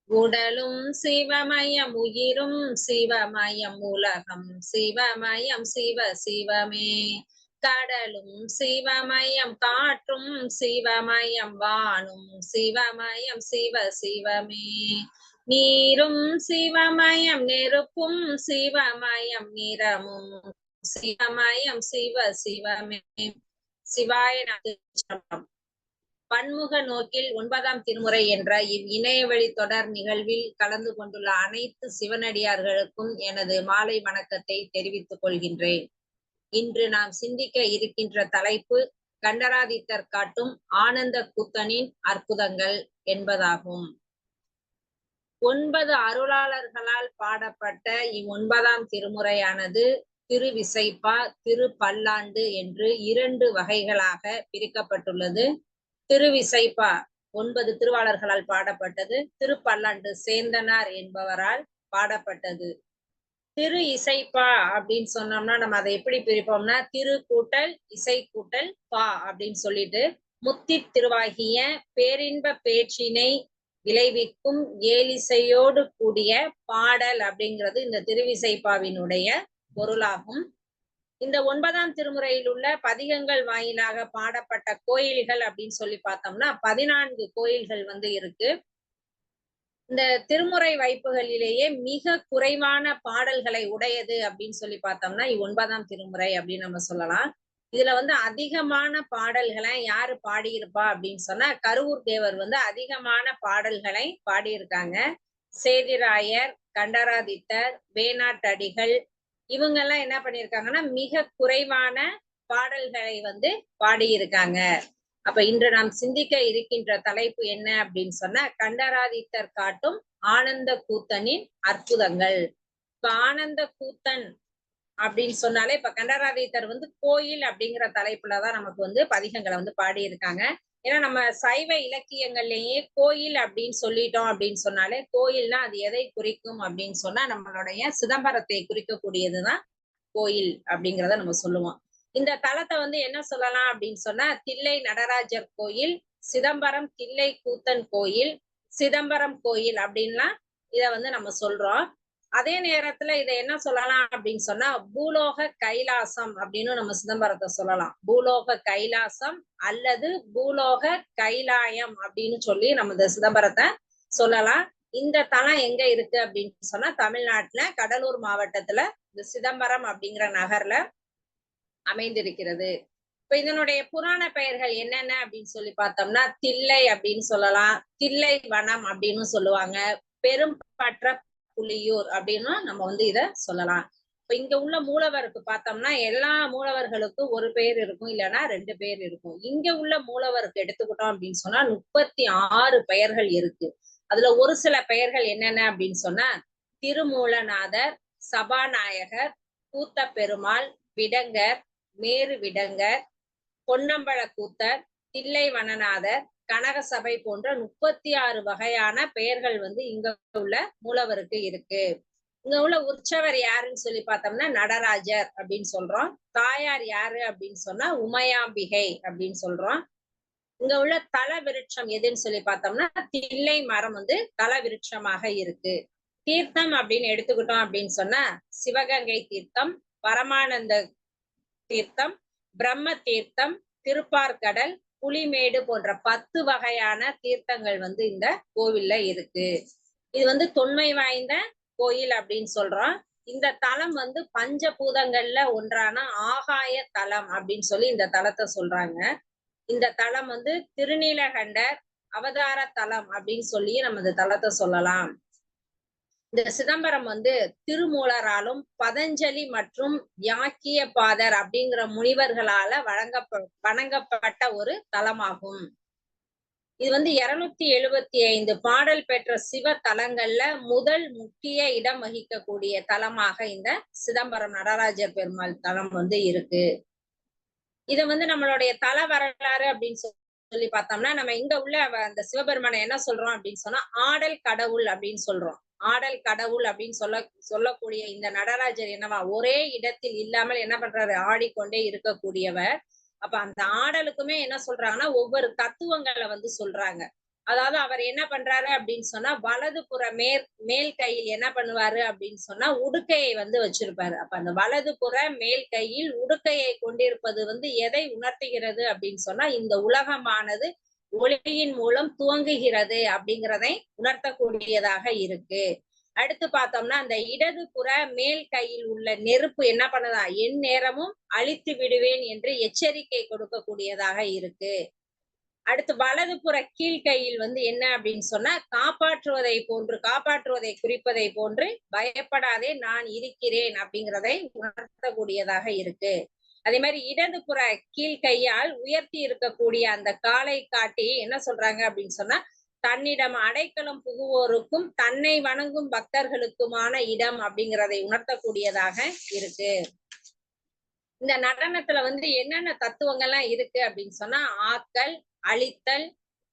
உடலும் சிவமயம் உயிரும் சிவமயம் உலகம் சிவமயம் சிவ சிவமே. கடலும் சிவமயம் காற்றும் சிவமயம் வானும் சிவமயம் சிவ சிவமே. நீரும் சிவமயம் நெருப்பும் சிவமயம் நிறமும் சிவமயம் சிவ சிவமே. சிவாய நமः. பன்முக நோக்கில் 9ஆம் திருமுறை என்ற இணையவழி தொடர் நிகழ்வில் கலந்து கொண்டுள்ள அனைத்து சிவனடியார்களுக்கும் எனது மாலை வணக்கத்தை தெரிவித்துக் கொள்கின்றேன். இன்று நாம் சிந்திக்க இருக்கின்ற தலைப்பு கண்டராதித்தர் காட்டும் ஆனந்த கூத்தனின் அற்புதங்கள் என்பதாகும். 9 அருளாளர்களால் பாடப்பட்ட 9ஆம் திருமுறையானது திருவிசைப்பா, திருப்பல்லாண்டு என்று 2 வகைகளாக பிரிக்கப்பட்டுள்ளது. திருவிசைப்பா 9 திருவாளர்களால் பாடப்பட்டது. திருப்பல்லாண்டு சேந்தனார் என்பவரால் பாடப்பட்டது. திரு இசைப்பா அப்படின்னு சொன்னோம்னா நம்ம அதை எப்படி பிரிப்போம்னா திரு கூட்டல் இசை கூட்டல் பா அப்படின்னு சொல்லிட்டு முத்தி திருவாகிய பேரின்ப பேச்சினை விளைவிக்கும் ஏலிசையோடு கூடிய பாடல் அப்படிங்கிறது இந்த திருவிசைப்பாவினுடைய பொருளாகும். இந்த 9ஆம் திருமுறையில் உள்ள பதிகங்கள் வாயிலாக பாடப்பட்ட கோயில்கள் அப்படின்னு சொல்லி பார்த்தோம்னா 14 கோயில்கள் இருக்கு. இந்த திருமுறை வைப்புகளிலேயே மிக குறைவான பாடல்களை உடையது அப்படின்னு சொல்லி பார்த்தோம்னா 9ஆம் திருமுறை அப்படின்னு நம்ம சொல்லலாம். இதுல அதிகமான பாடல்களை யாரு பாடியிருப்பா அப்படின்னு சொன்னா கருவூர் தேவர் அதிகமான பாடல்களை பாடியிருக்காங்க. சேதிராயர், கண்டராதித்தர், வேணாட்டடிகள் இவங்கெல்லாம் என்ன பண்ணிருக்காங்கன்னா மிக குறைவான பாடல்களை பாடியிருக்காங்க. அப்ப இன்று நாம் சிந்திக்க இருக்கின்ற தலைப்பு என்ன அப்படின்னு சொன்னா கண்டராதித்தர் காட்டும் ஆனந்த கூத்தனின் அற்புதங்கள். இப்ப ஆனந்த கூத்தன் அப்படின்னு சொன்னாலே இப்ப கண்டராதித்தர் கோயில் அப்படிங்கிற தலைப்புலதான் நமக்கு பதிகங்களை பாடியிருக்காங்க. ஏன்னா நம்ம சைவ இலக்கியங்கள்லயே கோயில் அப்படின்னு சொல்லிட்டோம் அப்படின்னு சொன்னாலே கோயில்னா அது எதை குறிக்கும் அப்படின்னு சொன்னா நம்மளுடைய சிதம்பரத்தை குறிக்கக்கூடியதுதான் கோயில் அப்படிங்கிறத நம்ம சொல்லுவோம். இந்த தலத்தை என்ன சொல்லலாம் அப்படின்னு சொன்னா தில்லை நடராஜர் கோயில், சிதம்பரம் தில்லை கூத்தன் கோயில், சிதம்பரம் கோயில் அப்படின்லாம் இத நம்ம சொல்றோம். அதே நேரத்துல இதை என்ன சொல்லலாம் அப்படின்னு சொன்னா பூலோக கைலாசம் அப்படின்னு நம்ம சிதம்பரத்தை சொல்லலாம். பூலோக கைலாசம் அல்லது பூலோக கைலாயம் அப்படின்னு சொல்லி நம்ம இந்த சிதம்பரத்தை சொல்லலாம். இந்த தலம் எங்க இருக்கு அப்படின்னு சொன்னா தமிழ்நாட்டுல கடலூர் மாவட்டத்துல இந்த சிதம்பரம் அப்படிங்கிற நகர்ல அமைந்திருக்கிறது. இப்ப இதனுடைய புராண பெயர்கள் என்னென்ன அப்படின்னு சொல்லி பார்த்தோம்னா தில்லை அப்படின்னு சொல்லலாம், தில்லை வனம் அப்படின்னு சொல்லுவாங்க, பெரும்பற்ற புலியூர் அப்படின்னு நம்ம இத சொல்லலாம். இப்ப இங்க உள்ள மூலவருக்கு பார்த்தோம்னா எல்லா மூலவர்களுக்கும் ஒரு பேர் இருக்கும், இல்லைன்னா 2 பேர் இருக்கும். இங்க உள்ள மூலவருக்கு எடுத்துக்கிட்டோம் அப்படின்னு சொன்னா 36 பெயர்கள் இருக்கு. அதுல ஒரு சில பெயர்கள் என்னென்ன அப்படின்னு சொன்னா திருமூலநாதர், சபாநாயகர், கூத்த பெருமாள், விடங்கர், மேரு விடங்கர், பொன்னம்பல கூத்தர், தில்லை வனநாதர், கனகசபை போன்ற 36 வகையான பெயர்கள் இங்க உள்ள மூலவருக்கு இருக்கு. இங்க உள்ள உற்சவர் யாருன்னு சொல்லி பார்த்தோம்னா நடராஜர் அப்படின்னு சொல்றோம். தாயார் யாரு அப்படின்னு சொன்னா உமையாம்பிகை அப்படின்னு சொல்றோம். இங்க உள்ள தல விருட்சம் எதுன்னு சொல்லி பார்த்தோம்னா தில்லை மரம் தல விருட்சமாக இருக்கு. தீர்த்தம் அப்படின்னு எடுத்துக்கிட்டோம் அப்படின்னு சொன்னா சிவகங்கை தீர்த்தம், பரமானந்த தீர்த்தம், பிரம்ம தீர்த்தம், திருப்பார்கடல், புலிமேடு போன்ற 10 வகையான தீர்த்தங்கள் இந்த கோவில்ல இருக்கு. இது தொன்மை வாய்ந்த கோயில் அப்படின்னு சொல்றோம். இந்த தலம் பஞ்சபூதங்கள்ல ஒன்றான ஆகாய தலம் அப்படின்னு சொல்லி இந்த தலத்தை சொல்றாங்க. இந்த தலம் திருநீலகண்டர் அவதார தலம் அப்படின்னு சொல்லி நம்ம இந்த தலத்தை சொல்லலாம். இந்த சிதம்பரம் திருமூலராலும் பதஞ்சலி மற்றும் யாக்கிய பாதர் அப்படிங்கிற முனிவர்களால வணங்கப்பட்ட ஒரு தலமாகும். இது 275 பாடல் பெற்ற சிவ தலங்கள்ல முதல் முக்கிய இடம் வகிக்கக்கூடிய தலமாக இந்த சிதம்பரம் நடராஜர் பெருமாள் தலம் இருக்கு. இத நம்மளுடைய தல வரலாறு அப்படின்னு சொல்லி பார்த்தோம்னா நம்ம இங்க உள்ள அந்த சிவபெருமானை என்ன சொல்றோம் அப்படின்னு சொன்னா ஆடல் கடவுள் அப்படின்னு சொல்றோம். ஆடல் கடவுள் அப்படின்னு சொல்லக்கூடிய இந்த நடராஜர் என்னவா ஒரே இடத்தில் இல்லாமல் என்ன பண்றாரு, ஆடிக்கொண்டே இருக்கக்கூடியவர். அப்ப அந்த ஆடலுக்குமே என்ன சொல்றாங்கன்னா ஒவ்வொரு தத்துவங்களை சொல்றாங்க. அதாவது அவர் என்ன பண்றாரு அப்படின்னு சொன்னா வலதுபுற மேல் கையில் என்ன பண்ணுவாரு அப்படின்னு சொன்னா உடுக்கையை வந்து வச்சிருப்பாரு. அப்ப அந்த வலதுபுற மேல் கையில் உடுக்கையை கொண்டிருப்பது வந்து எதை உணர்த்துகிறது அப்படின்னு சொன்னா இந்த உலகமானது ஒளியின் மூலம் துவங்குகிறது அப்படிங்கிறதை உணர்த்தக்கூடியதாக இருக்கு. அடுத்து பார்த்தோம்னா அந்த இடதுபுற மேல் கையில் உள்ள நெருப்பு என்ன பண்ணுதா என் நேரமும் அழித்து விடுவேன் என்று எச்சரிக்கை கொடுக்கக்கூடியதாக இருக்கு. அடுத்து வலதுபுற கீழ்கையில் வந்து என்ன அப்படின்னு சொன்னா காப்பாற்றுவதை குறிப்பதை போன்று பயப்படாதே நான் இருக்கிறேன் அப்படிங்கிறதை உணர்த்தக்கூடியதாக இருக்கு. அதே மாதிரி இடதுபுற கீழ்கையால் உயர்த்தி இருக்கக்கூடிய அந்த காலை காட்டி என்ன சொல்றாங்க அப்படின்னு சொன்னா தன்னிடம் அடைக்கலம் புகுவோருக்கும் தன்னை வணங்கும் பக்தர்களுக்குமான இடம் அப்படிங்கிறதை உணர்த்தக்கூடியதாக இருக்கு. இந்த நடனத்துல வந்து என்னென்ன தத்துவங்கள்லாம் இருக்கு அப்படின்னு சொன்னா ஆக்கல், அழித்தல்,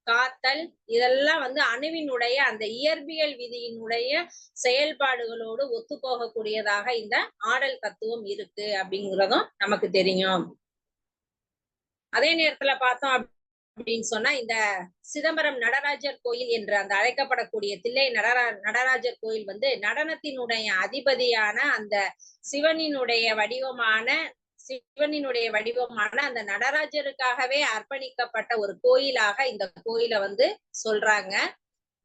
காத்தல் இதெல்லாம் வந்து அணுவினுடைய அந்த இயற்பியல் விதியினுடைய செயல்பாடுகளோடு ஒத்து போகக்கூடியதாக இந்த ஆடல் தத்துவம் இருக்கு அப்படிங்கிறதும் நமக்கு தெரியும். அதே நேரத்துல பார்த்தோம் அப்படின்னு சொன்னா இந்த சிதம்பரம் நடராஜர் கோயில் என்று அந்த அழைக்கப்படக்கூடிய தில்லை நடராஜர் கோயில் வந்து நடனத்தினுடைய அதிபதியான அந்த சிவனினுடைய வடிவமான அந்த நடராஜருக்காகவே அர்ப்பணிக்கப்பட்ட ஒரு கோயிலாக இந்த கோயிலை வந்து சொல்றாங்க.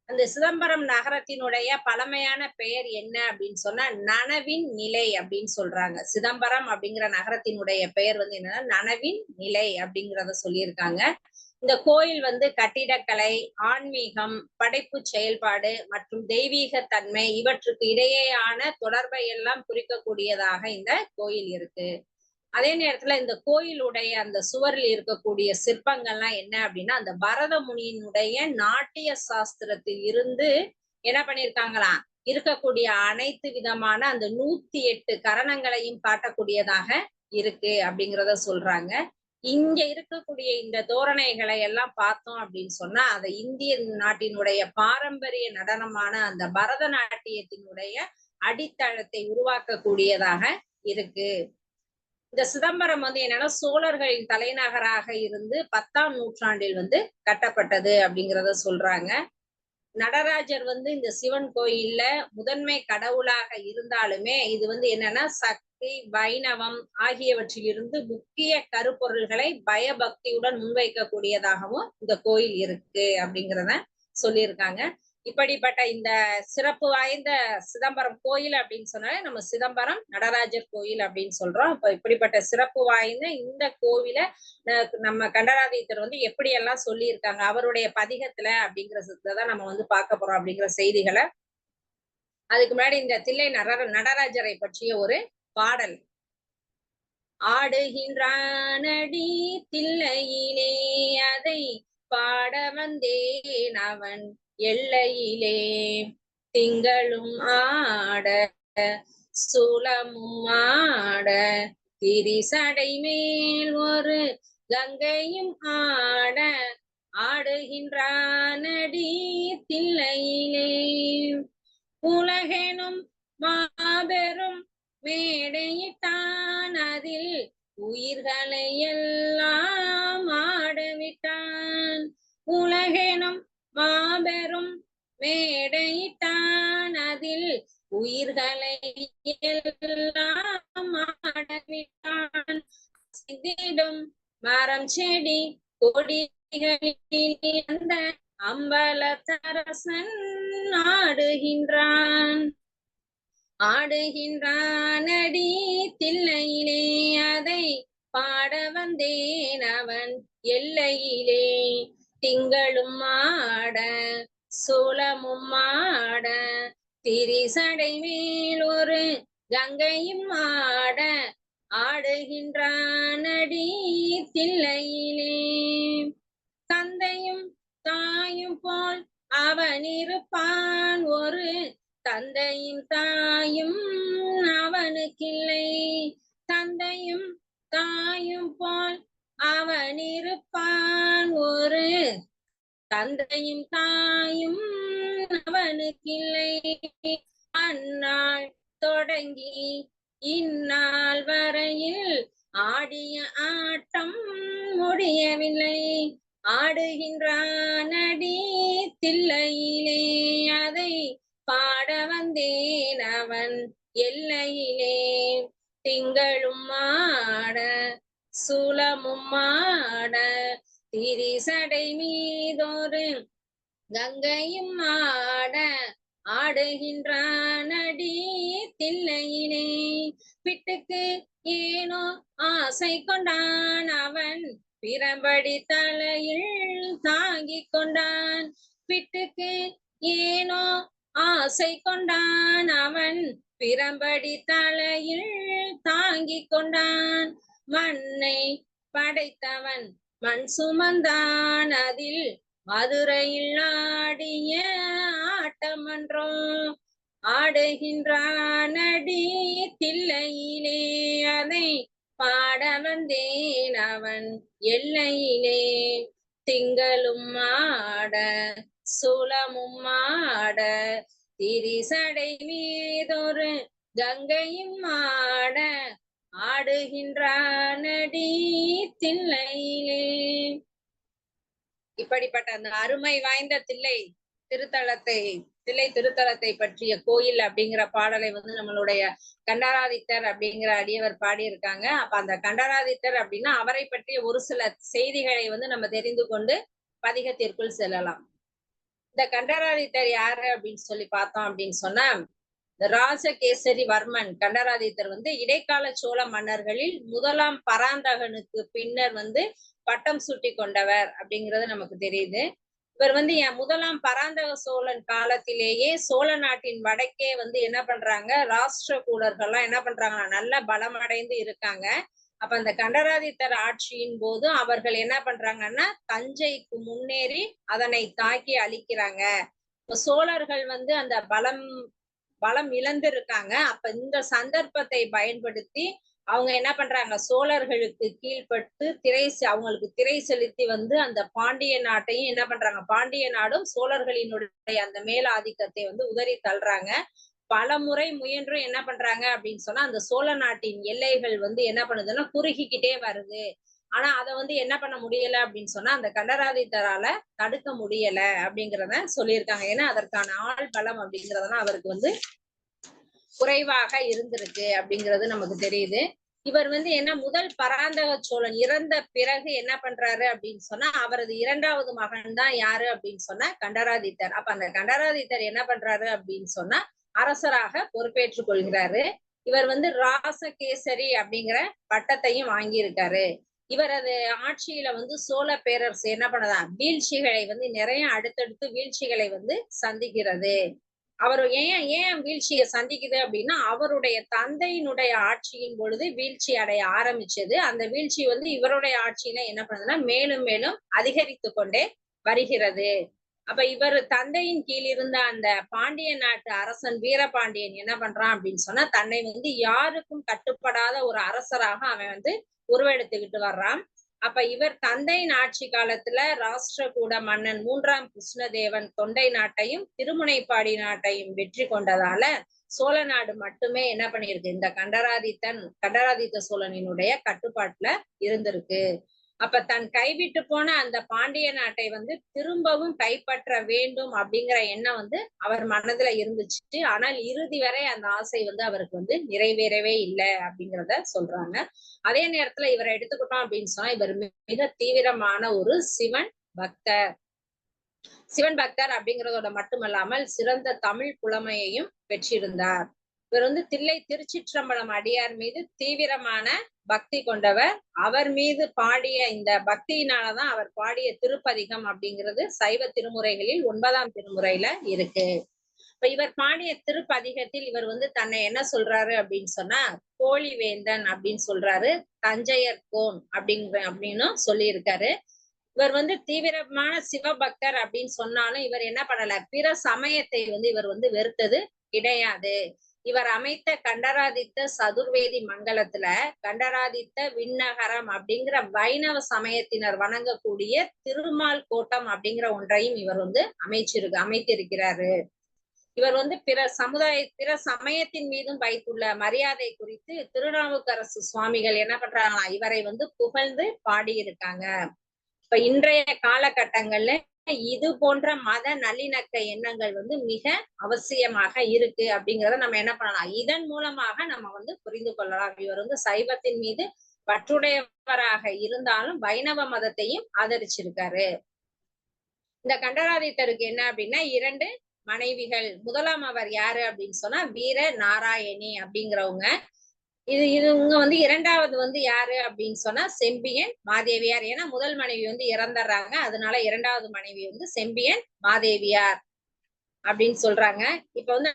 அந்த சிதம்பரம் நகரத்தினுடைய பழமையான பெயர் என்ன அப்படின்னு சொன்னா நனவின் நிலை அப்படின்னு சொல்றாங்க. சிதம்பரம் அப்படிங்கிற நகரத்தினுடைய பெயர் வந்து என்னன்னா நனவின் நிலை அப்படிங்கிறத சொல்லியிருக்காங்க. இந்த கோயில் வந்து கட்டிடக்கலை, ஆன்மீகம், படைப்பு செயல்பாடு மற்றும் தெய்வீக தன்மை இவற்றுக்கு இடையேயான தொடர்பை எல்லாம் குறிக்கக்கூடியதாக இந்த கோயில் இருக்கு. அதே நேரத்துல இந்த கோயிலுடைய அந்த சுவரில் இருக்கக்கூடிய சிற்பங்கள்லாம் என்ன அப்படின்னா அந்த பரத முனியினுடைய நாட்டிய சாஸ்திரத்தில் இருந்து என்ன பண்ணிருக்காங்களாம் இருக்கக்கூடிய அனைத்து விதமான அந்த 108 கரணங்களையும் காட்டக்கூடியதாக இருக்கு அப்படிங்கிறத சொல்றாங்க. இங்க இருக்கக்கூடிய இந்த தோரணைகளை எல்லாம் பார்த்தோம் அப்படின்னு சொன்னா அதை இந்திய நாட்டினுடைய பாரம்பரிய நடனமான அந்த பரதநாட்டியத்தினுடைய அடித்தளத்தை உருவாக்கக்கூடியதாக இருக்கு. இந்த சிதம்பரம் வந்து என்னன்னா சோழர்களின் தலைநகராக இருந்து 10ஆம் நூற்றாண்டில் வந்து கட்டப்பட்டது அப்படிங்கிறத சொல்றாங்க. நடராஜர் வந்து இந்த சிவன் கோயில்ல முதன்மை கடவுளாக இருந்தாலுமே இது வந்து என்னன்னா சக்தி, வைணவம் ஆகியவற்றிலிருந்து முக்கிய கருப்பொருள்களை பயபக்தியுடன் முன்வைக்கக்கூடியதாகவும் இந்த கோயில் இருக்கு அப்படிங்கிறத சொல்லியிருக்காங்க. இப்படிப்பட்ட இந்த சிறப்பு வாய்ந்த சிதம்பரம் கோயில் அப்படின்னு சொன்னாலே நம்ம சிதம்பரம் நடராஜர் கோயில் அப்படின்னு சொல்றோம். இப்ப இப்படிப்பட்ட சிறப்பு வாய்ந்த இந்த கோவிலை நம்ம கண்டராதித்தர் வந்து எப்படி எல்லாம் சொல்லியிருக்காங்க அவருடைய பதிகத்துல அப்படிங்கிறதான் நம்ம வந்து பார்க்க போறோம் அப்படிங்கிற செய்திகளை. அதுக்கு முன்னாடி இந்த தில்லை நடராஜரை பற்றிய ஒரு பாடல். ஆடுகின்றானடி தில்லையிலே அதை பாட வந்தேன் அவன் எல்லையிலே திங்களும் ஆட சூலமும் ஆட திரிசடை மேல் ஒரு கங்கையும் ஆட ஆடுகின்றானடி தில்லையிலே உலகெனும் மாபெரும் மேடையிட்டான் அதில் உயிர்களை எல்லாம் ஆடவிட்டான். உலகெனும் மாபெரும் மேடையிட்டான் அதில் உயிர்களை எல்லாம் ஆடவிட்டான். சிந்திடும் மரம் செடி கொடிகளில் அந்த அம்பலத்தரசன் ஆடுகின்றானடி தில்லையிலே அதை பாட வந்தேன் அவன் எல்லையிலே திங்களும் ஆட சோளமும் ஆட திரிசடை மேல் ஒரு கங்கையும் ஆட ஆடுகின்றானடி தில்லையிலே தந்தையும் தாயும் போல் அவன் இருப்பான் ஒரு தந்தையும் தாயும் அவனுக்கில்லை. தந்தையும் தாயும் போல் அவன் இருப்பான் ஒரு தந்தையும் தாயும் அவனுக்கில்லை. அந்நாள் தொடங்கி இந்நாள் வரையில் ஆடிய ஆட்டம் முடியவில்லை. ஆடுகின்றானடி தில்லையிலே அதை பாட வந்தேன் அவன் எல்லையிலே. திங்களும் ஆட சூலமும் ஆட திரிசடை மீதொரு கங்கையும் ஆட ஆடுகின்றானடி தில்லையிலே. பிட்டுக்கு ஏனோ ஆசை கொண்டான் அவன் பிரம்படி தலையில் தாங்கிக் கொண்டான். பிட்டுக்கு ஏனோ ஆசை கொண்டான் அவன் பிரம்படி தலையில் தாங்கிக் கொண்டான். மண்ணை படைத்தவன் மண் சுமந்தான் அதில் மதுரையில் ஆடிய ஆட்டமன்றோ. ஆடுகின்றானடி தில்லையிலே அதை பாட வந்தேன் அவன் எல்லையிலே. திங்களும் ஆட சூலமும் ஆட திரிசடை மீதொரு கங்கையும் ஆட ஆடுகின்றானடி தில்லையிலே. இப்படிப்பட்ட அந்த அருமை வாய்ந்த தில்லை திருத்தலத்தை பற்றிய கோயில் அப்படிங்கிற பாடலை வந்து நம்மளுடைய கண்டராதித்தர் அப்படிங்கிற அடியவர் பாடியிருக்காங்க. அப்ப அந்த கண்டராதித்தர் அப்படின்னா அவரை பற்றிய ஒரு சில செய்திகளை வந்து நம்ம தெரிந்து கொண்டு பதிகத்திற்குள் செல்லலாம். இந்த கண்டராதித்தர் யாரு அப்படின்னு சொல்லி பார்த்தோம் அப்படின்னு சொன்னா, ராஜகேசரி வர்மன் கண்டராதித்தர் வந்து இடைக்கால சோழ மன்னர்களில் முதலாம் பராந்தகனுக்கு பின்னர் வந்து பட்டம் சூட்டி கொண்டவர் அப்படிங்கிறது நமக்கு தெரியுது. இவர் வந்து முதலாம் பராந்தக சோழன் காலத்திலேயே சோழ நாட்டின் வடக்கே வந்து என்ன பண்றாங்க, ராஷ்டிரகூடர்கள்லாம் என்ன பண்றாங்கன்னா நல்ல பலமடைந்து இருக்காங்க. அப்ப அந்த கண்டராதித்தர் ஆட்சியின் போது அவர்கள் என்ன பண்றாங்கன்னா தஞ்சைக்கு முன்னேறி அதனை தாக்கி அழிக்கிறாங்க. இப்ப சோழர்கள் வந்து அந்த பலம் இழந்திருக்காங்க. அப்ப இந்த சந்தர்ப்பத்தை பயன்படுத்தி அவங்க என்ன பண்றாங்க, சோழர்களுக்கு கீழ்பட்டு அவங்களுக்கு திரை செலுத்தி வந்து அந்த பாண்டிய நாட்டையும் என்ன பண்றாங்க, பாண்டிய நாடும் சோழர்களினுடைய அந்த மேல ஆதிக்கத்தை வந்து உதறி தள்ளுறாங்க. பல முறை முயன்றும் என்ன பண்றாங்க அப்படின்னு சொன்னா அந்த சோழ நாட்டின் எல்லைகள் வந்து என்ன பண்ணுதுன்னா குறுகிக்கிட்டே வருது. ஆனா அதை வந்து என்ன பண்ண முடியல அப்படின்னு சொன்னா அந்த கண்டராதித்தரால தடுக்க முடியல அப்படிங்கிறத சொல்லியிருக்காங்க. ஏன்னா அதற்கான ஆள் பலம் அப்படிங்கிறதெல்லாம் அவருக்கு வந்து குறைவாக இருந்திருக்கு அப்படிங்கிறது நமக்கு தெரியுது. இவர் வந்து என்ன முதல் பராந்தக சோழன் இறந்த பிறகு என்ன பண்றாரு அப்படின்னு சொன்னா அவரது இரண்டாவது மகன் தான் யாரு அப்படின்னு சொன்னா கண்டராதித்தர். அப்ப அந்த கண்டராதித்தர் என்ன பண்றாரு அப்படின்னு சொன்னா அரசராக பொறுப்பேற்றுக் கொள்கிறாரு. இவர் வந்து ராசகேசரி அப்படிங்கிற பட்டத்தையும் வாங்கியிருக்காரு. இவரது ஆட்சியில வந்து சோழ பேரரசு என்ன பண்ணதான் வீழ்ச்சிகளை வந்து நிறைய அடுத்தடுத்து வீழ்ச்சிகளை வந்து சந்திக்கிறது. அவர் ஏன் வீழ்ச்சியை சந்திக்குது அப்படின்னா அவருடைய தந்தையினுடைய ஆட்சியின் பொழுது வீழ்ச்சி அடைய ஆரம்பிச்சது. அந்த வீழ்ச்சி வந்து இவருடைய ஆட்சியில என்ன பண்ணுதுன்னா மேலும் மேலும் அதிகரித்து கொண்டே வருகிறது. அப்ப இவர் தந்தையின் கீழ் இருந்த அந்த பாண்டிய நாட்டு அரசன் வீரபாண்டியன் என்ன பண்றான் அப்படின்னு சொன்னா தன்னை வந்து யாருக்கும் கட்டுப்படாத ஒரு அரசராக அவன் வந்து உருவெடுத்துக்கிட்டு வர்றான். அப்ப இவர் தந்தையின் ஆட்சி காலத்துல ராஷ்டிரகூட மன்னன் 3ஆம் கிருஷ்ணதேவன் தொண்டை நாட்டையும் திருமுனைப்பாடி நாட்டையும் வெற்றி கொண்டதால சோழ நாடு மட்டுமே என்ன பண்ணிருக்கு, இந்த கண்டராதித்த சோழனினுடைய கட்டுப்பாட்டுல இருந்திருக்கு. அப்ப தன் கைவிட்டு போன அந்த பாண்டிய நாட்டை வந்து திரும்பவும் கைப்பற்ற வேண்டும் அப்படிங்கிற எண்ணம் வந்து அவர் மனதுல இருந்துச்சு. ஆனால் இறுதி வரை அந்த ஆசை வந்து அவருக்கு வந்து நிறைவேறவே இல்லை அப்படிங்கிறத சொல்றாங்க. அதே நேரத்துல இவரை எடுத்துக்கிட்டோம் அப்படின்னு சொன்னா இவர் மிக தீவிரமான ஒரு சிவன் பக்தர் அப்படிங்கிறதோட மட்டுமல்லாமல் சிறந்த தமிழ் புலமையையும் பெற்றிருந்தார். இவர் வந்து தில்லை திருச்சிற்றம்பலம் அடியார் மீது தீவிரமான பக்தி கொண்டவர். அவர் மீது பாடிய இந்த பக்தியினாலதான் அவர் பாடிய திருப்பதிகம் அப்படிங்கிறது சைவ திருமுறைகளில் 9ஆம் திருமுறையில இருக்கு. இப்ப இவர் பாடிய திருப்பதிகத்தில் இவர் வந்து தன்னை என்ன சொல்றாரு அப்படின்னு சொன்னா கோழிவேந்தன் அப்படின்னு சொல்றாரு, தஞ்சையர்கோன் அப்படின்னு சொல்லி இருக்காரு. இவர் வந்து தீவிரமான சிவபக்தர் அப்படின்னு சொன்னாலும் இவர் என்ன பண்ணல, பிற சமயத்தை வந்து இவர் வந்து வெறுத்தது கிடையாது. இவர் அமைத்த கண்டராதித்த சதுர்வேதி மங்கலத்துல கண்டராதித்த விண்ணகரம் அப்படிங்கிற வைணவ சமயத்தினர் வணங்கக்கூடிய திருமால் கோட்டம் அப்படிங்கிற ஒன்றையும் இவர் வந்து அமைத்திருக்கிறாரு. இவர் வந்து பிற சமயத்தின் மீதும் வைத்துள்ள மரியாதை குறித்து திருநாவுக்கரசு சுவாமிகள் என்ன பண்றாங்களா இவரை வந்து புகழ்ந்து பாடியிருக்காங்க. இப்ப இன்றைய காலகட்டங்கள்ல இது போன்ற மத நல்லிணக்க எண்ணங்கள் வந்து மிக அவசியமாக இருக்கு அப்படிங்கறத நம்ம என்ன பண்ணலாம், இதன் மூலமாக நம்ம வந்து புரிந்து கொள்ளலாம். இவர் வந்து சைவத்தின் மீது பற்றுடையவராக இருந்தாலும் வைணவ மதத்தையும் ஆதரிச்சிருக்காரு. இந்த கண்டராதித்தருக்கு என்ன அப்படின்னா 2 மனைவிகள். முதலாம் அவர் யாரு அப்படின்னு சொன்னா வீர நாராயணி அப்படிங்கிறவங்க. இவங்க வந்து 2வது வந்து யாரு அப்படின்னு சொன்னா செம்பியன் மாதேவியார். ஏன்னா முதல் மனைவி வந்து இறந்துடுறாங்க. அதனால 2வது மனைவி வந்து செம்பியன் மாதேவியார் அப்படின்னு சொல்றாங்க. இப்ப வந்து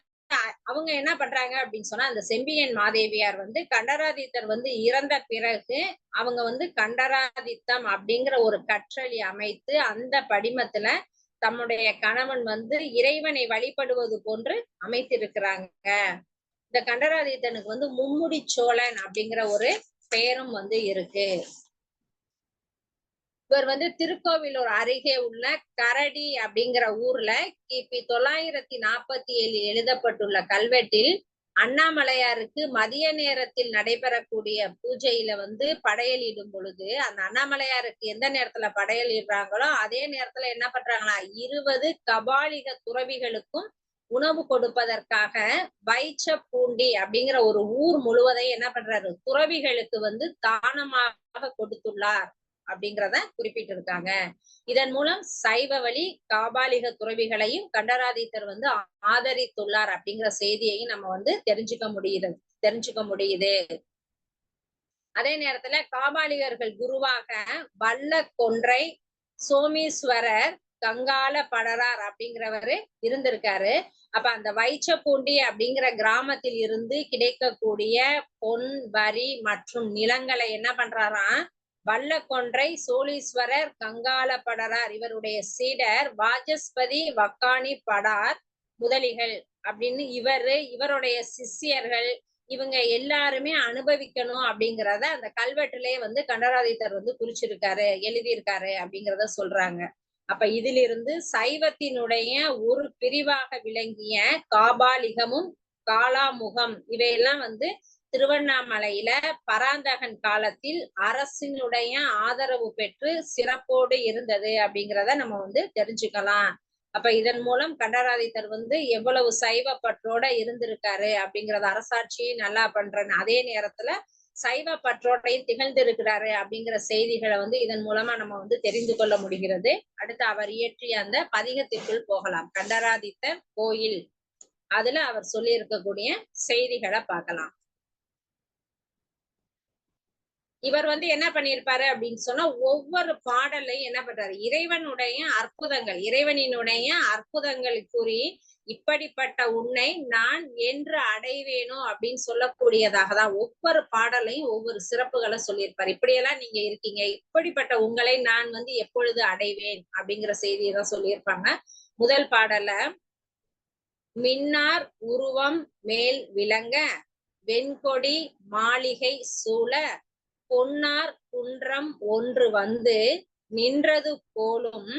அவங்க என்ன பண்றாங்க அப்படின்னு சொன்னா அந்த செம்பியன் மாதேவியார் வந்து கண்டராதித்தர் வந்து இறந்த பிறகு அவங்க வந்து கண்டராதித்தம் அப்படிங்கிற ஒரு கற்றளி அமைத்து அந்த படிமத்துல தம்முடைய கணவன் வந்து இறைவனை வழிபடுவது போன்று அமைத்திருக்கிறாங்க. இந்த கண்டராதித்தனுக்கு வந்து மும்முடி சோழன் அப்படிங்கிற ஒரு பெயரும் வந்து இருக்கு. இவர் வந்து திருக்கோவிலூர் அருகே உள்ள கரடி அப்படிங்கிற ஊர்ல கிபி 947 எழுதப்பட்டுள்ள கல்வெட்டில் அண்ணாமலையாருக்கு மதிய நேரத்தில் நடைபெறக்கூடிய பூஜையில வந்து படையலிடும் பொழுது அந்த அண்ணாமலையாருக்கு எந்த நேரத்துல படையலிடுறாங்களோ அதே நேரத்துல என்ன பண்றாங்களா 20 கபாலிக துறவிகளுக்கும் உணவு கொடுப்பதற்காக வைச்சப்பூண்டி அப்படிங்கிற ஒரு ஊர் முழுவதையும் என்ன பண்றாரு துறவிகளுக்கு வந்து தானமாக கொடுத்துள்ளார் அப்படிங்கிறத குறிப்பிட்டிருக்காங்க. இதன் மூலம் சைவ வழி காபாலிக துறவிகளையும் கண்டராதித்தர் வந்து ஆதரித்துள்ளார் அப்படிங்கிற செய்தியையும் நம்ம வந்து தெரிஞ்சுக்க முடியுது. அதே நேரத்துல காபாலிகர்கள் குருவாக வல்ல கொன்றை சோமீஸ்வரர் கங்கால படரார் அப்படிங்கிறவரு இருந்திருக்காரு. அப்ப அந்த வைச்சப்பூண்டி அப்படிங்கிற கிராமத்தில் இருந்து கிடைக்கக்கூடிய பொன் வரி மற்றும் நிலங்களை என்ன பண்றாராம் வல்லக்கொன்றை சோழீஸ்வரர் கங்கால படரார் இவருடைய சீடர் வாஜஸ்பதி வக்காணி படார் முதலிகள் அப்படின்னு இவருடைய சிஷ்யர்கள் இவங்க எல்லாருமே அனுபவிக்கணும் அப்படிங்கிறத அந்த கல்வெட்டுலயே வந்து கண்டராதித்தர் வந்து குறிச்சிருக்காரு எழுதியிருக்காரு அப்படிங்கிறத சொல்றாங்க. அப்ப இதிலிருந்து சைவத்தினுடைய ஒரு பிரிவாக விளங்கிய காபாலிகமும் காலாமுகம் இவையெல்லாம் வந்து திருவண்ணாமலையில பராந்தகன் காலத்தில் அரசினுடைய ஆதரவு பெற்று சிறப்போடு இருந்தது அப்படிங்கிறத நம்ம வந்து தெரிஞ்சுக்கலாம். அப்ப இதன் மூலம் கண்டராதித்தர் வந்து எவ்வளவு சைவ பற்றோட இருந்திருக்காரு அப்படிங்கறத அரசாட்சியை நல்லா பண்றேன்னு அதே நேரத்துல சைவ பற்றோடையும் திகழ்ந்திருக்கிறாரு அப்படிங்கிற செய்திகளை வந்து இதன் மூலமா நம்ம வந்து தெரிந்து கொள்ள முடிகிறது. அடுத்து அவர் இயற்றிய அந்த பதிகத்திற்குள் போகலாம். கண்டராதித்தர் கோயில் அதுல அவர் சொல்லி இருக்கக்கூடிய செய்திகளை பார்க்கலாம். இவர் வந்து என்ன பண்ணியிருப்பாரு அப்படின்னு சொன்னா ஒவ்வொரு பாடலையும் என்ன பண்றாரு இறைவனுடைய அற்புதங்கள் இறைவனினுடைய அற்புதங்கள் கூறி இப்படிப்பட்ட உன்னை நான் என்று அடைவேனோ அப்படின்னு சொல்லக்கூடியதாக தான் ஒவ்வொரு பாடலையும் ஒவ்வொரு சிறப்புகளை சொல்லியிருப்பாரு. இப்படியெல்லாம் நீங்க இருக்கீங்க, இப்படிப்பட்ட உங்களை நான் வந்து எப்பொழுது அடைவேன் அப்படிங்கிற செய்தியை தான் சொல்லியிருப்பாங்க. முதல் பாடல மின்னார் உருவம் மேல் விளங்க வெண்கொடி மாளிகை சூழ பொன்னார் குன்றம் ஒன்று வந்து நின்றது போலும்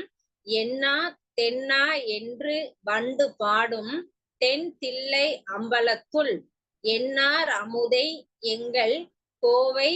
என்னா தென்னா என்று வண்டு பாடும் தென் தில்லை அம்பலத்துள் என்னார் அமுதை எங்கள் கோவை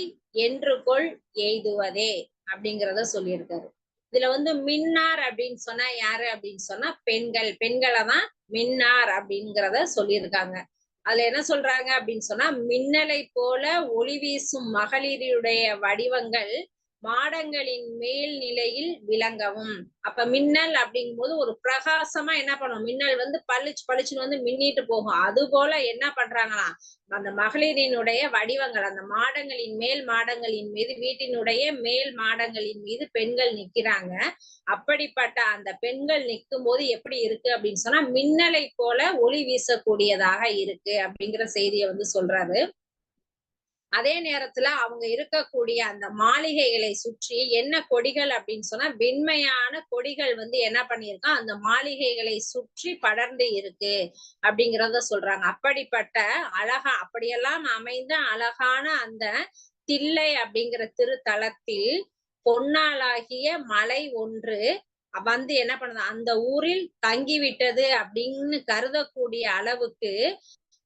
என்று கொள் எய்துவதே அப்படிங்கிறத சொல்லியிருக்காரு. இதுல வந்து மின்னார் அப்படின்னு சொன்னா யாரு அப்படின்னு சொன்னா பெண்களை தான் மின்னார் அப்படிங்கிறத சொல்லியிருக்காங்க. அதுல என்ன சொல்றாங்க அப்படின்னு சொன்னா மின்னலை போல ஒளி வீசும் மகளிருடைய வடிவங்கள் மாடங்களின் மேல் நிலையில் விளங்கவும். அப்ப மின்னல் அப்படிங்கும் போது ஒரு பிரகாசமா என்ன பண்ணும் மின்னல் வந்து பளிச்சுன்னு வந்து மின்னிட்டு போகும். அது போல என்ன பண்றாங்களாம் அந்த மகளிரினுடைய வடிவங்கள் அந்த மாடங்களின் மேல் மாடங்களின் மீது வீட்டினுடைய மேல் மாடங்களின் மீது பெண்கள் நிக்கிறாங்க. அப்படிப்பட்ட அந்த பெண்கள் நிற்கும் போது எப்படி இருக்கு அப்படின்னு சொன்னா மின்னலை போல ஒளி வீசக்கூடியதாக இருக்கு அப்படிங்கிற செய்தியை வந்து சொல்றாரு. அதே நேரத்துல அவங்க இருக்கக்கூடிய அந்த மாளிகைகளை சுற்றி என்ன கொடிகள் அப்படின்னு சொன்னா வெண்மையான கொடிகள் வந்து என்ன பண்ணியிருக்கோம் அந்த மாளிகைகளை சுற்றி படர்ந்து இருக்கு அப்படிங்கிறத சொல்றாங்க. அப்படிப்பட்ட அப்படியெல்லாம் அமைந்த அழகான அந்த தில்லை அப்படிங்கிற திருத்தலத்தில் பொன்னாளாகிய மலை ஒன்று வந்து என்ன பண்ணுது அந்த ஊரில் தங்கிவிட்டது அப்படின்னு கருதக்கூடிய அளவுக்கு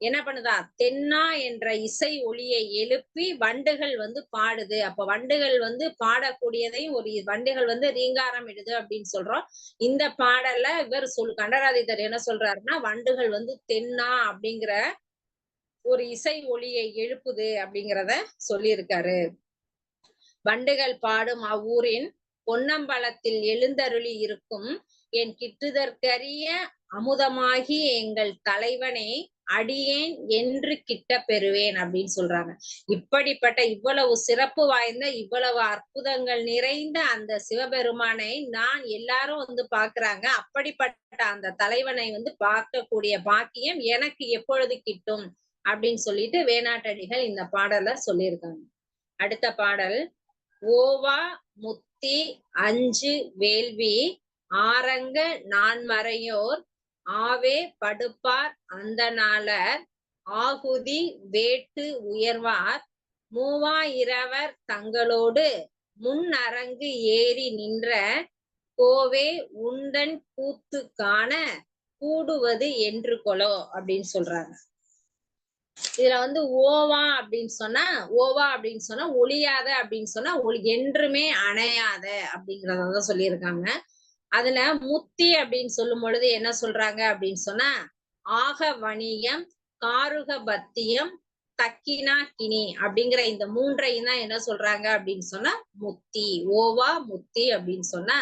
என்ன பண்ணுதா, தென்னா என்ற இசை ஒலியை எழுப்பி வண்டுகள் வந்து பாடுது. அப்ப வண்டுகள் வந்து பாடக்கூடியதையும் ஒரு வண்டுகள் வந்து ரீங்காரம் இடுது அப்படின்னு சொல்றோம். இந்த பாடல்ல இவர் கண்டராதித்தர் என்ன சொல்றாருன்னா, வண்டுகள் வந்து தென்னா அப்படிங்கிற ஒரு இசை ஒலியை எழுப்புது அப்படிங்கிறத சொல்லியிருக்காரு. வண்டுகள் பாடும் அவ்வூரின் பொன்னம்பலத்தில் எழுந்தருளி இருக்கும் என் கிட்டுதற்கரிய அமுதமாகி எங்கள் தலைவனே அடியேன் என்று கிட்ட பெறுவேன் அப்படின்னு சொல்றாங்க. இப்படிப்பட்ட இவ்வளவு சிறப்பு வாய்ந்த இவ்வளவு அற்புதங்கள் நிறைந்த அந்த சிவபெருமானை நான் எல்லாரும் வந்து பாக்குறாங்க. அப்படிப்பட்ட அந்த தலைவனை வந்து பார்க்கக்கூடிய பாக்கியம் எனக்கு எப்பொழுது கிட்டும் அப்படின்னு சொல்லிட்டு வேணாட்டடிகள் இந்த பாடல சொல்லியிருக்காங்க. அடுத்த பாடல், ஓவா முத்தி அஞ்சு வேள்வி ஆரங்க நான்மறையோர் ஆவே படுப்பார் அந்த நாளர் ஆகுதி வேட்டு உயர்வார் மூவாயிரவர் தங்களோடு முன்னரங்கு ஏறி நின்ற கோவே உண்டன் கூத்து காண கூடுவது என்று கொலோ அப்படின்னு சொல்றாங்க. இதுல வந்து ஓவா அப்படின்னு சொன்னா ஒளியாத அப்படின்னு சொன்னா என்றுமே அணையாத அப்படிங்கறதான் சொல்லியிருக்காங்க. அதுல முத்தி அப்படின்னு சொல்லும் பொழுது என்ன சொல்றாங்க அப்படின்னு சொன்னா, ஆக வணியம் காருக பத்தியம் தக்கினா கினி அப்படிங்கிற இந்த மூன்றையும் தான் என்ன சொல்றாங்க அப்படின்னு சொன்னா முத்தி. ஓவா முத்தி அப்படின்னு சொன்னா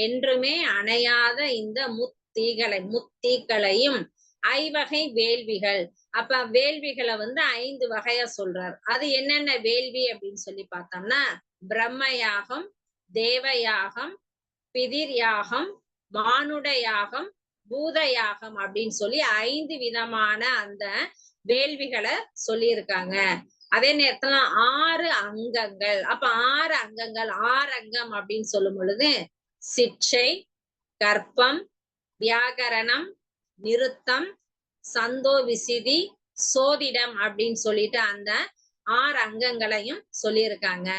என்றுமே அணையாத இந்த முத்திகளையும் ஐவகை வேள்விகள். அப்ப வேள்விகளை வந்து 5 வகையா சொல்றாரு. அது என்னென்ன வேள்வி அப்படின்னு சொல்லி பார்த்தோம்னா, பிரம்ம யாகம், தேவ யாகம், பிதிர் யாகம், மானுட யாகம், பூத யாகம் அப்படின்னு சொல்லி 5 விதமான அந்த வேள்விகளை சொல்லியிருக்காங்க. அதே நேரத்துல 6 அங்கங்கள். அப்ப 6 அங்கங்கள், 6 அங்கம் அப்படின்னு சொல்லும் பொழுது சிட்சை, கற்பம், வியாகரணம், நிருத்தம், சந்தோ விசிதி, சோதிடம் அப்படின்னு சொல்லிட்டு அந்த 6 அங்கங்களையும் சொல்லியிருக்காங்க.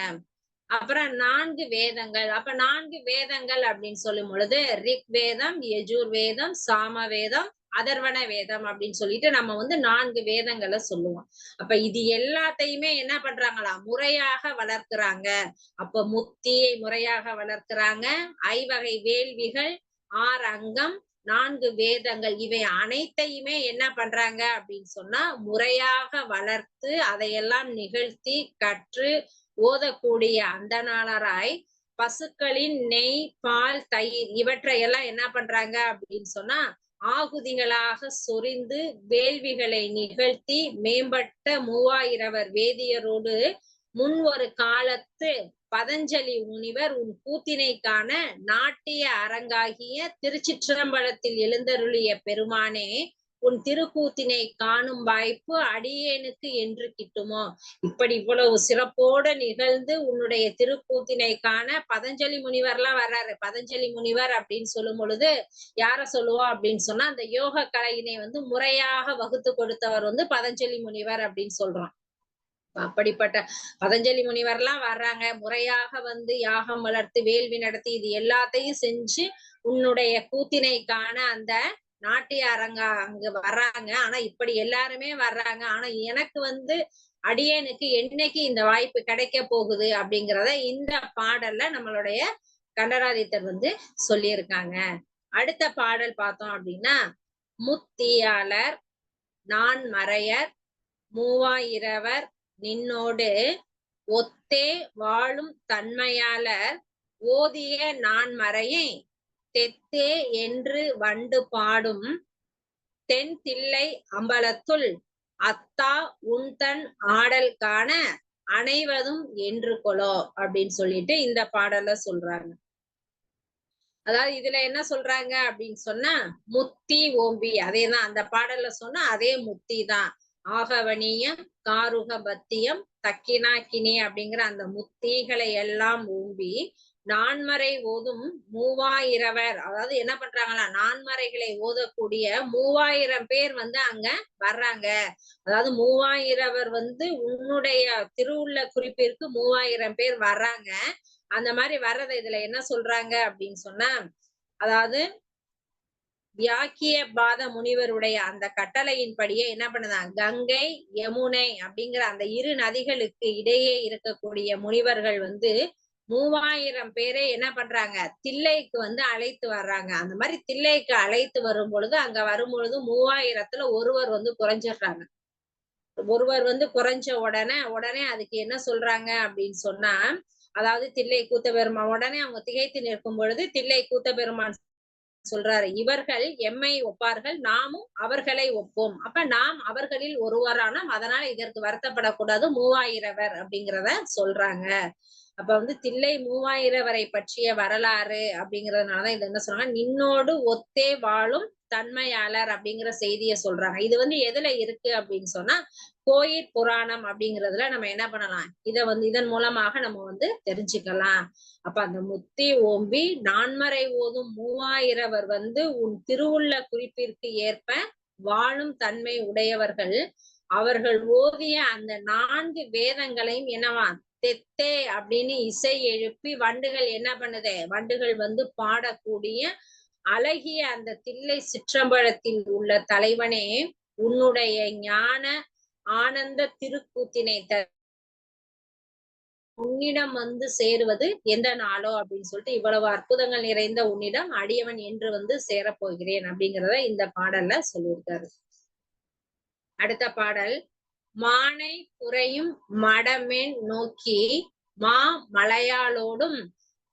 அப்புறம் 4 வேதங்கள். அப்ப 4 வேதங்கள் அப்படின்னு சொல்லும் பொழுது ரிக் வேதம், யஜுர் வேதம், சாம வேதம், அதர்வண வேதம் அப்படின்னு சொல்லிட்டு நம்ம வந்து 4 வேதங்களை சொல்லுவோம். அப்ப இது எல்லாத்தையுமே என்ன பண்றாங்களா, முறையாக வளர்க்கிறாங்க. அப்ப முத்தியை முறையாக வளர்க்கிறாங்க, ஐவகை வேள்விகள், 6 அங்கம், 4 வேதங்கள், இவை அனைத்தையுமே என்ன பண்றாங்க அப்படின்னு சொன்னா முறையாக வளர்த்து அதையெல்லாம் நிகழ்த்தி கற்று ஓதக்கூடிய அந்தணராய் பசுக்களின் நெய், பால், தயிர் இவற்றையெல்லாம் என்ன பண்றாங்க அப்படின்னு சொன்னா ஆகுதிகளாக சொரிந்து வேள்விகளை நிகழ்த்தி மேம்பட்ட 3000 வேதியரோடு முன் ஒரு காலத்து பதஞ்சலி முனிவர் உன் கூத்தினை காண நாட்டிய அரங்காகிய திருச்சிற்றம்பலத்தில் எழுந்தருளிய பெருமானே உன் திருக்கூத்தினை காணும் வாய்ப்பு அடியேனுக்கு என்று கிட்டுமோ. இப்படி இவ்வளவு சிறப்போடு நிகழ்ந்து உன்னுடைய திருக்கூத்தினை காண பதஞ்சலி முனிவர்லாம் வர்றாரு. பதஞ்சலி முனிவர் அப்படின்னு சொல்லும் பொழுது யார சொல்லுவோம் அப்படின்னு சொன்னா, அந்த யோக கலையினை வந்து முறையாக வகுத்து கொடுத்தவர் வந்து பதஞ்சலி முனிவர் அப்படின்னு சொல்றோம். அப்படிப்பட்ட பதஞ்சலி முனிவர்லாம் வர்றாங்க, முறையாக வந்து யாகம் வளர்த்து வேள்வி நடத்தி இது எல்லாத்தையும் செஞ்சு உன்னுடைய கூத்தினை காண அந்த நாட்டிய அரங்க அங்க வர்றாங்க. ஆனா இப்படி எல்லாருமே வர்றாங்க. ஆனா எனக்கு வந்து அடியேனுக்கு என்னைக்கு இந்த வாய்ப்பு கிடைக்க போகுது அப்படிங்கிறத இந்த பாடல்ல நம்மளுடைய கண்டராதித்தர் வந்து சொல்லியிருக்காங்க. அடுத்த பாடல் பார்த்தோம் அப்படின்னா, முத்தியாளர் நான்மறையர் மூவாயிரவர் நின்னோடு ஒத்தே வாழும் தன்மையாளர் ஓதிய நான்மறையை தெத்தே என்று வண்டு பாடும் தென் தில்லை அம்பலத்துள் அத்தா உன்தன் ஆடல் காண அனைவதும் என்று கொலோ அப்படின்னு சொல்லிட்டு இந்த பாடல சொல்றாங்க. அதாவது இதுல என்ன சொல்றாங்க அப்படின்னு சொன்னா, முத்தி ஓம்பி, அதேதான் அந்த பாடல்ல சொன்னா அதே முத்தி தான். ஆகவனியம் காருக பத்தியம் தக்கினா கினி அப்படிங்கிற அந்த முத்திகளை எல்லாம் ஓம்பி நான்மறை ஓதும் 3000, அதாவது என்ன பண்றாங்களா, நான்மறைகளை ஓதக்கூடிய 3000 பேர் வந்து அங்க வர்றாங்க. அதாவது 3000 வந்து உன்னுடைய திருவுள்ள குறிப்பிற்கு 3000 பேர் வர்றாங்க. அந்த மாதிரி வர்றதை இதுல என்ன சொல்றாங்க அப்படின்னு சொன்னா, அதாவது வியாக்கிய பாத முனிவருடைய அந்த கட்டளையின்படியே என்ன பண்ணுதான், கங்கை யமுனை அப்படிங்கிற அந்த இரு நதிகளுக்கு இடையே இருக்கக்கூடிய முனிவர்கள் வந்து 3000 பேரை என்ன பண்றாங்க, தில்லைக்கு வந்து அழைத்து வர்றாங்க. அந்த மாதிரி தில்லைக்கு அழைத்து வரும் பொழுது அங்க வரும் பொழுது 3000த்துல ஒருவர் வந்து குறைஞ்சிடுறாங்க. ஒருவர் வந்து குறைஞ்ச உடனே அதுக்கு என்ன சொல்றாங்க அப்படின்னு சொன்னா, அதாவது தில்லை கூத்த பெருமான் உடனே அவங்க திகைத்து நிற்கும் பொழுது தில்லை கூத்த பெருமான் சொல்றாரு, இவர்கள் எம்மை ஒப்பார்கள், நாமும் அவர்களை ஒப்போம். அப்ப நாம் அவர்களில் ஒருவரானோம், அதனால இதற்கு வருத்தப்படக்கூடாது 3000 அப்படிங்கிறத சொல்றாங்க. அப்ப வந்து தில்லை 3000 பற்றிய வரலாறு அப்படிங்கறதுனாலதான் இது என்ன சொல்றாங்க, நின்னோடு ஒத்தே வாழும் தன்மையாளர் அப்படிங்கிற செய்தியை சொல்றாங்க. இது வந்து எதுல இருக்கு அப்படின்னு சொன்னா, கோயிற் புராணம் அப்படிங்கிறதுல நம்ம என்ன பண்ணலாம், இதன் மூலமாக நம்ம வந்து தெரிஞ்சுக்கலாம். அப்ப அந்த முத்தி ஓம்பி நான்மறை ஓதும் 3000 வந்து உன் திருவுள்ள குறிப்பிற்கு ஏற்ப வாழும் தன்மை உடையவர்கள். அவர்கள் ஓதிய அந்த 4 வேதங்களையும் என்னவா தெத்தே அப்படின்னு இசை எழுப்பி வண்டுகள் என்ன பண்ணுது, வண்டுகள் வந்து பாடக்கூடிய அழகிய அந்த தில்லை சிற்றம்பலத்தில் உள்ள தலைவனே, உன்னுடைய ஞான ஆனந்த திருக்கூத்தினை உன்னிடம் வந்து சேருவது எந்த நாளோ அப்படின்னு சொல்லிட்டு, இவ்வளவு அற்புதங்கள் நிறைந்த உன்னிடம் அடியவன் என்று வந்து சேரப்போகிறேன் அப்படிங்கிறத இந்த பாடல்ல சொல்லியிருக்காரு. அடுத்த பாடல், மானை குறையும் மடமென் நோக்கி மா மலையாளோடும்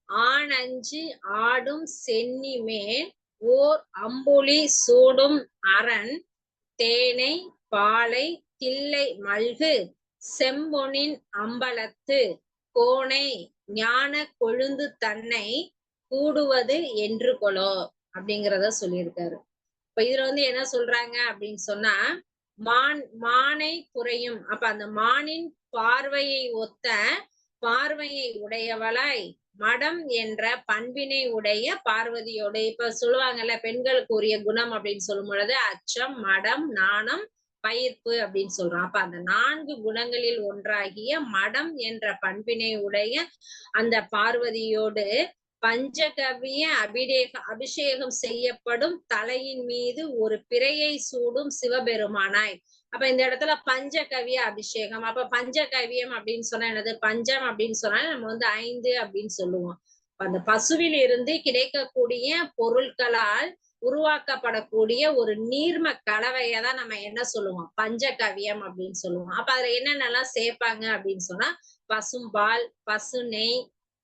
ஆனஞ்சு ஆடும் சென்னி மேல் ஓர் அம்புலி சூடும் அரண் தேனை பாலை தில்லை மல்கு செம்பொனின் அம்பலத்து கோனை ஞான கொழுந்து தன்னை கூடுவது என்று கொலோ அப்படிங்கிறத சொல்லியிருக்காரு. இப்ப இதுல வந்து என்ன சொல்றாங்க அப்படின்னு சொன்னா, மானை குறையும், அப்ப அந்த மானின் பார்வையை ஒத்த பார்வையை உடையவளாய் மடம் என்ற பண்பினை உடைய பார்வதியோட, இப்ப சொல்லுவாங்கல்ல பெண்களுக்கு உரிய குணம் அப்படின்னு சொல்லும் பொழுது அச்சம், மடம், நாணம், பயிர்ப்பு அப்படின்னு சொல்றோம். அப்ப அந்த 4 குணங்களில் ஒன்றாகிய மடம் என்ற பண்பினை உடைய அந்த பார்வதியோடு பஞ்சகவிய அபிஷேகம் செய்யப்படும் தலையின் மீது ஒரு பிறையை சூடும் சிவபெருமானாய். அப்ப இந்த இடத்துல பஞ்சகவிய அபிஷேகம். அப்ப பஞ்சகவியம் அப்படின்னு சொன்னா என்னது, பஞ்சம் அப்படின்னு சொன்னா நம்ம வந்து 5 அப்படின்னு சொல்லுவோம். அந்த பசுவில் இருந்து கிடைக்கக்கூடிய பொருட்களால் உருவாக்கப்படக்கூடிய ஒரு நீர்ம கலவையை தான் நம்ம என்ன சொல்லுவோம், பஞ்சகவியம் அப்படின்னு சொல்லுவோம். அப்ப அதுல என்னென்னலாம் சேர்ப்பாங்க அப்படின்னு சொன்னா, பசும்பால், பசு நெய்,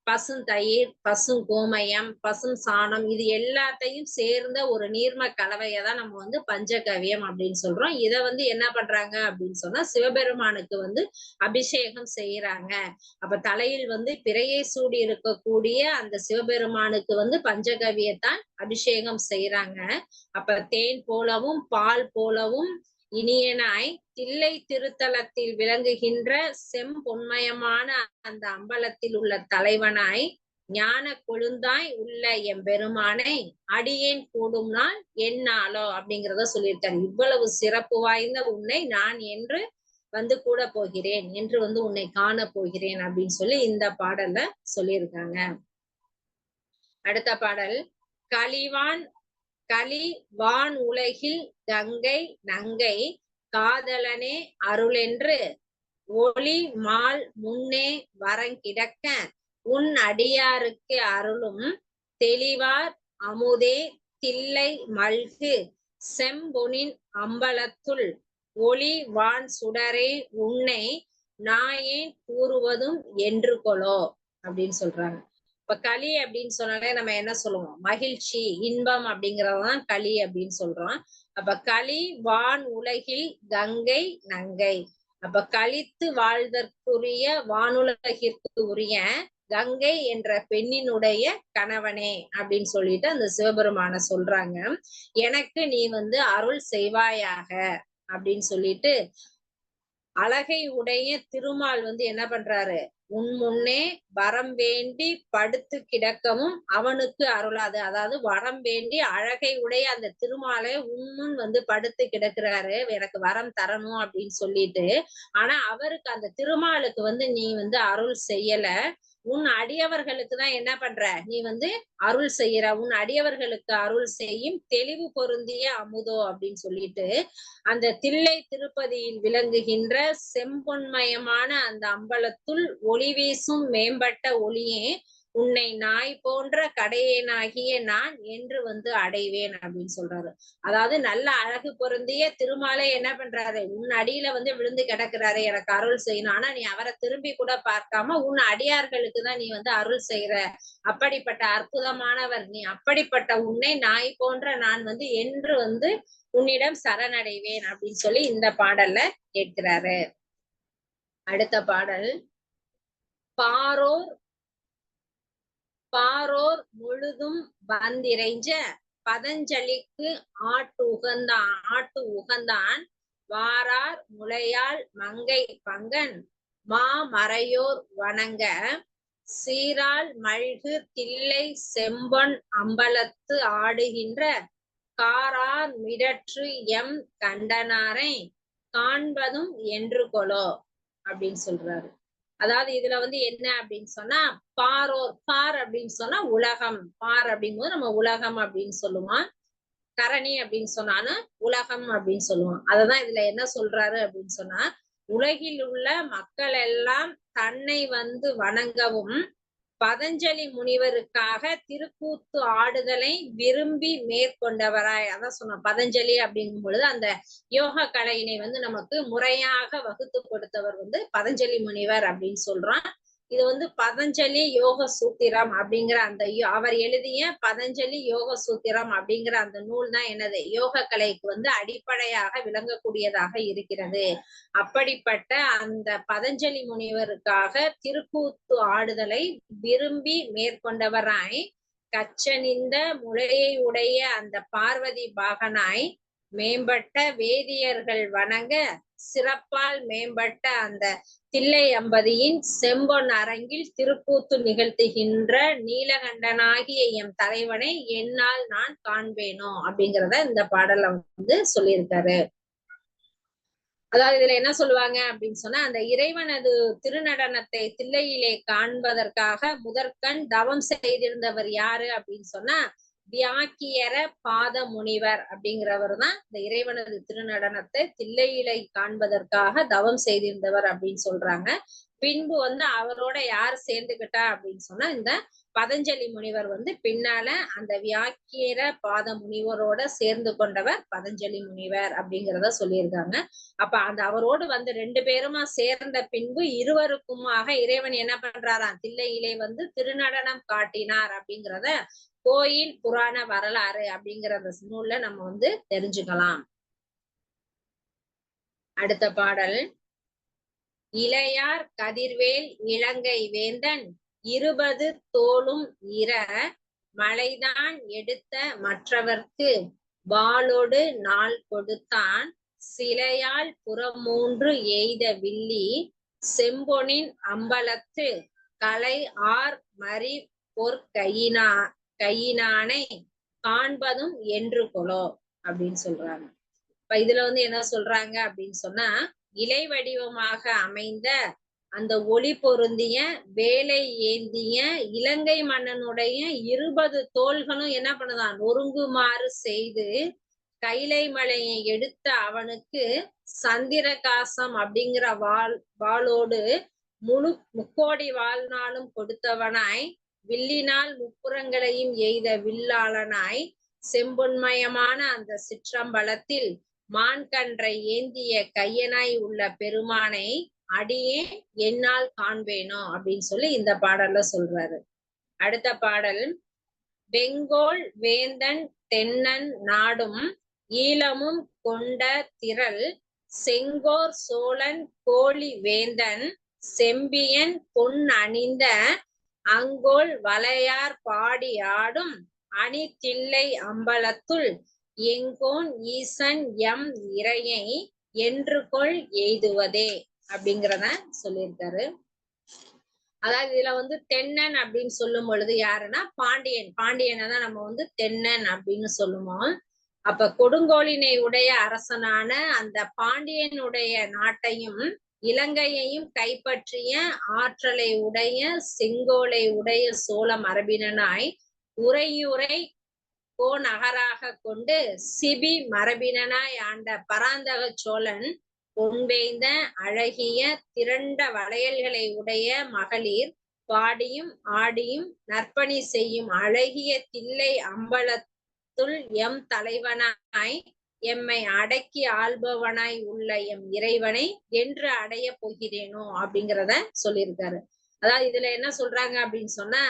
பசுந்தயிர், பசுங்கோமயம், பசும் சாணம், இது எல்லாத்தையும் சேர்ந்த ஒரு நீர்ம கலவையை தான் நம்ம வந்து பஞ்சகவியம் அப்படின்னு சொல்றோம். இத வந்து என்ன பண்றாங்க அப்படின்னு சொன்னா, சிவபெருமானுக்கு வந்து அபிஷேகம் செய்யறாங்க. அப்ப தலையில் வந்து பிறையை சூடி இருக்கக்கூடிய அந்த சிவபெருமானுக்கு வந்து பஞ்சகவியத்தான் அபிஷேகம் செய்யறாங்க. அப்ப தேன் போலவும் பால் போலவும் இனியனாய் தில்லை திருத்தலத்தில் விளங்குகின்ற செம்பொன்மயமான அந்த அம்பலத்தில் உள்ள தலைவனாய் ஞான கொழுந்தாய் உள்ள எம்பெருமானை அடியேன் கூடும் நாள் எந்நாளோ அப்படிங்கிறத சொல்லியிருக்காரு. இவ்வளவு சிறப்பு வாய்ந்த உன்னை நான் என்று வந்து கூட போகிறேன், என்று வந்து உன்னை காண போகிறேன் அப்படின்னு சொல்லி இந்த பாடல்ல சொல்லியிருக்காங்க. அடுத்த பாடல், களி வான் உலகில் கங்கை நங்கை காதலனே அருளென்று ஒளி மால் முன்னே வரங்கிடக்க உன் அடியாருக்கு அருளும் தெளிவார் அமுதே தில்லை மல்கு செம்பொனின் அம்பலத்துள் ஒளி வான் சுடரே உன்னை நாயேன் கூறுவதும் என்று கொலோ அப்படின்னு சொல்றாங்க. இப்ப களி அப்படின்னு சொன்னாலே நம்ம என்ன சொல்லுவோம், மகிழ்ச்சி, இன்பம் அப்படிங்கறதுதான் களி அப்படின்னு சொல்றோம். அப்ப களி வான் உலகில் கங்கை நங்கை, அப்ப கழித்து வாழ்தற்குரிய வானுலகிற்கு உரிய கங்கை என்ற பெண்ணினுடைய கணவனே அப்படின்னு சொல்லிட்டு அந்த சிவபெருமான சொல்றாங்க. எனக்கு நீ வந்து அருள் செய்வாயாக அப்படின்னு சொல்லிட்டு அழகை உடைய திருமால் வந்து என்ன பண்றாரு, உன் முன்னே வரம் வேண்டி படுத்து கிடக்கவும் அவனுக்கு அருளாது, அதாவது வரம் வேண்டி அழகை உடைய அந்த திருமாலை உன்முன் வந்து படுத்து கிடக்குறாரு, எனக்கு வரம் தரணும் அப்படின்னு சொல்லிட்டு. ஆனா அவருக்கு அந்த திருமாலுக்கு வந்து நீ வந்து அருள் செய்யல. உன் அடியவர்களுக்கு தான் என்ன பண்ற, நீ வந்து அருள் செய்யற, உன் அடியவர்களுக்கு அருள் செய்யும் தெளிவு பொருந்திய அமுதோ அப்படின்னு சொல்லிட்டு அந்த தில்லை திருப்பதியில் விளங்குகின்ற செம்பொன்மயமான அந்த அம்பலத்துள் ஒளி வீசும் மேம்பட்ட ஒளியே உன்னை நாய் போன்ற கடையேனாகிய நான் என்று வந்து அடைவேன் அப்படின்னு சொல்றாரு. அதாவது நல்ல அழகு பொருந்திய திருமாலை என்ன பண்றாரு, உன் அடியில வந்து விழுந்து கிடக்குறாரு, எனக்கு அருள் செய்யணும். ஆனா நீ அவரை திரும்பி கூட பார்க்காம உன் அடியார்களுக்கு தான் நீ வந்து அருள் செய்யற, அப்படிப்பட்ட அற்புதமானவர் நீ, அப்படிப்பட்ட உன்னை நாய் போன்ற நான் வந்து என்று வந்து உன்னிடம் சரணடைவேன் அப்படின்னு சொல்லி இந்த பாடல்ல கேட்கிறாரு. அடுத்த பாடல், பாரோர் பாரோர் முழுதும் வந்திரைஞ்ச பதஞ்சலிக்கு ஆட்டு உகந்தான் வாரார் முளையால் மங்கை பங்கன் மாமறையோர் வணங்க சீரால் மல்கு தில்லை செம்பொன் அம்பலத்து ஆடுகின்ற காரார் மிடற்று எம் கண்டனாரை காண்பதும் என்று கொலோ அப்படின்னு சொல்றாரு. அதாவது இதுல வந்து என்ன அப்படின்னு சொன்னா, பாரோர், பார் அப்படின்னு சொன்னா உலகம், பார் அப்படிங்கும்போது நம்ம உலகம் அப்படின்னு சொல்லுவோம், தரணி அப்படின்னு சொன்னாலும் உலகம் அப்படின்னு சொல்லுவோம். அததான் இதுல என்ன சொல்றாரு அப்படின்னு சொன்னா, உலகில் உள்ள மக்கள் எல்லாம் தன்னை வந்து வணங்கவும் பதஞ்சலி முனிவருக்காக திருக்கூத்து ஆடுதலை விரும்பி மேற்கொண்டவராய், அதான் சொன்ன பதஞ்சலி அப்படிங்கும் பொழுது அந்த யோக கலையினை வந்து நமக்கு முறையாக வகுத்து கொடுத்தவர் வந்து பதஞ்சலி முனிவர் அப்படின்னு சொல்றான். இது வந்து பதஞ்சலி யோக சூத்திரம் அப்படிங்கிற அந்த அவர் எழுதிய பதஞ்சலி யோக சூத்திரம் அப்படிங்கிற அந்த நூல் தான் என்னது, யோக கலைக்கு வந்து அடிப்படையாக விளங்கக்கூடியதாக இருக்கிறது. அப்படிப்பட்ட அந்த பதஞ்சலி முனிவருக்காக திருக்கூத்து ஆடுதலை விரும்பி மேற்கொண்டவராய் கச்சனிந்த முளையை உடைய அந்த பார்வதி பாகனாய் மேம்பட்ட வேதியர்கள் வணங்க சிறப்பால் மேம்பட்ட அந்த தில்லை அம்பதியின் செம்பொன் அரங்கில் திருக்கூத்து நிகழ்த்துகின்ற நீலகண்டனாகிய எம் தலைவனை என்னால் நான் காண்பேனோ அப்படிங்கிறத இந்த பாடல்ல வந்து சொல்லியிருக்காரு. அதாவது இதுல என்ன சொல்லுவாங்க அப்படின்னு சொன்னா, அந்த இறைவனது திருநடனத்தை தில்லையிலே காண்பதற்காக முதற்கண் தவம் செய்திருந்தவர் யாரு அப்படின்னு சொன்னா, வியாக்கியர பாத முனிவர் அப்படிங்கிறவர் தான் இந்த இறைவனது திருநடனத்தை தில்லையிலை காண்பதற்காக தவம் செய்திருந்தவர் அப்படின்னு சொல்றாங்க. பின்பு வந்து அவரோட யார் சேர்ந்துகிட்டா அப்படின்னு சொன்னா, இந்த பதஞ்சலி முனிவர் வந்து பின்னால அந்த வியாக்கியர பாத முனிவரோட சேர்ந்து கொண்டவர் பதஞ்சலி முனிவர் அப்படிங்கிறத சொல்லியிருக்காங்க. அப்ப அந்த அவரோடு வந்து 2 பேருமா சேர்ந்த பின்பு இருவருக்குமாக இறைவன் என்ன பண்றாராம், தில்லையிலே வந்து திருநடனம் காட்டினார் அப்படிங்கிறத கோயில் புராண வரலாறு அப்படிங்கிற அந்த நூல்ல நம்ம வந்து தெரிஞ்சுக்கலாம். அடுத்த பாடல், இளையார் கதிர்வேல் இலங்கை வேந்தன் 20 தோளும் இர மலைதான் எடுத்த மற்றவர்க்கு வாளோடு நாள் கொடுத்தான் சிலையால் புறமூன்று எய்த வில்லி செம்பொனின் அம்பலத்து கலை ஆர் மறி கையினானை காண்பதும் என்று கொலோ அப்படின்னு சொல்றாங்க. இப்ப இதுல வந்து என்ன சொல்றாங்க அப்படின்னு சொன்னா, இலை வடிவமாக அமைந்த அந்த ஒளி பொருந்திய வேலை ஏந்திய இலங்கை மன்னனுடைய 20 தோள்களும் என்ன பண்ணுதான், நொறுங்குமாறு செய்து கைலை மலையை எடுத்த அவனுக்கு சந்திரகாசம் அப்படிங்கிற வாளோடு முக்கோடி வாழ்நாளும் கொடுத்தவனாய் வில்லினால் முப்புறங்களையும் எய்த வில்லாளனாய் செம்பொன்மயமான அந்த சிற்றம்பலத்தில் மான்கன்றை ஏந்திய கையனாய் உள்ள பெருமானை அடியே என்னால் காண்பேனோ அப்படின்னு சொல்லி இந்த பாடல்ல சொல்றாரு. அடுத்த பாடல், வெங்கோல் வேந்தன் தென்னன் நாடும் ஈழமும் கொண்ட திரள் செங்கோர் சோழன் கோழி வேந்தன் செம்பியன் பொன் அணிந்த அங்கோல் வளையார் பாடி ஆடும் அணி தில்லை அம்பலத்துள் எங்கோன் ஈசன் எம் இறையை என்று கொள் எய்துவதே அப்படிங்கிறத சொல்லியிருக்காரு. அதாவது இதுல வந்து தென்னன் அப்படின்னு சொல்லும் பொழுது யாருன்னா பாண்டியனை தான் நம்ம வந்து தென்னன் அப்படின்னு சொல்லுவோம். அப்ப கொடுங்கோலினை உடைய அரசனான அந்த பாண்டியனுடைய நாட்டையும் இலங்கையையும் கைப்பற்றிய ஆற்றலை உடைய செங்கோலை உடைய சோழ மரபினனாய் உறையூரை கோநகராக கொண்டு சிபி மரபினனாய் ஆண்ட பராந்தக சோழன் பொன்வேய்ந்த அழகிய திரண்ட வளையல்களை உடைய மகளிர் பாடியும் ஆடியும் நற்பணி செய்யும் அழகிய தில்லை அம்பலத்துள் எம் தலைவனாய் எம்மை அடக்கி ஆள்பவனாய் உள்ள எம் இறைவனை என்று அடைய போகிறேனோ அப்படிங்கிறத சொல்லியிருக்காரு. அதாவது இதுல என்ன சொல்றாங்க அப்படின்னு சொன்னா,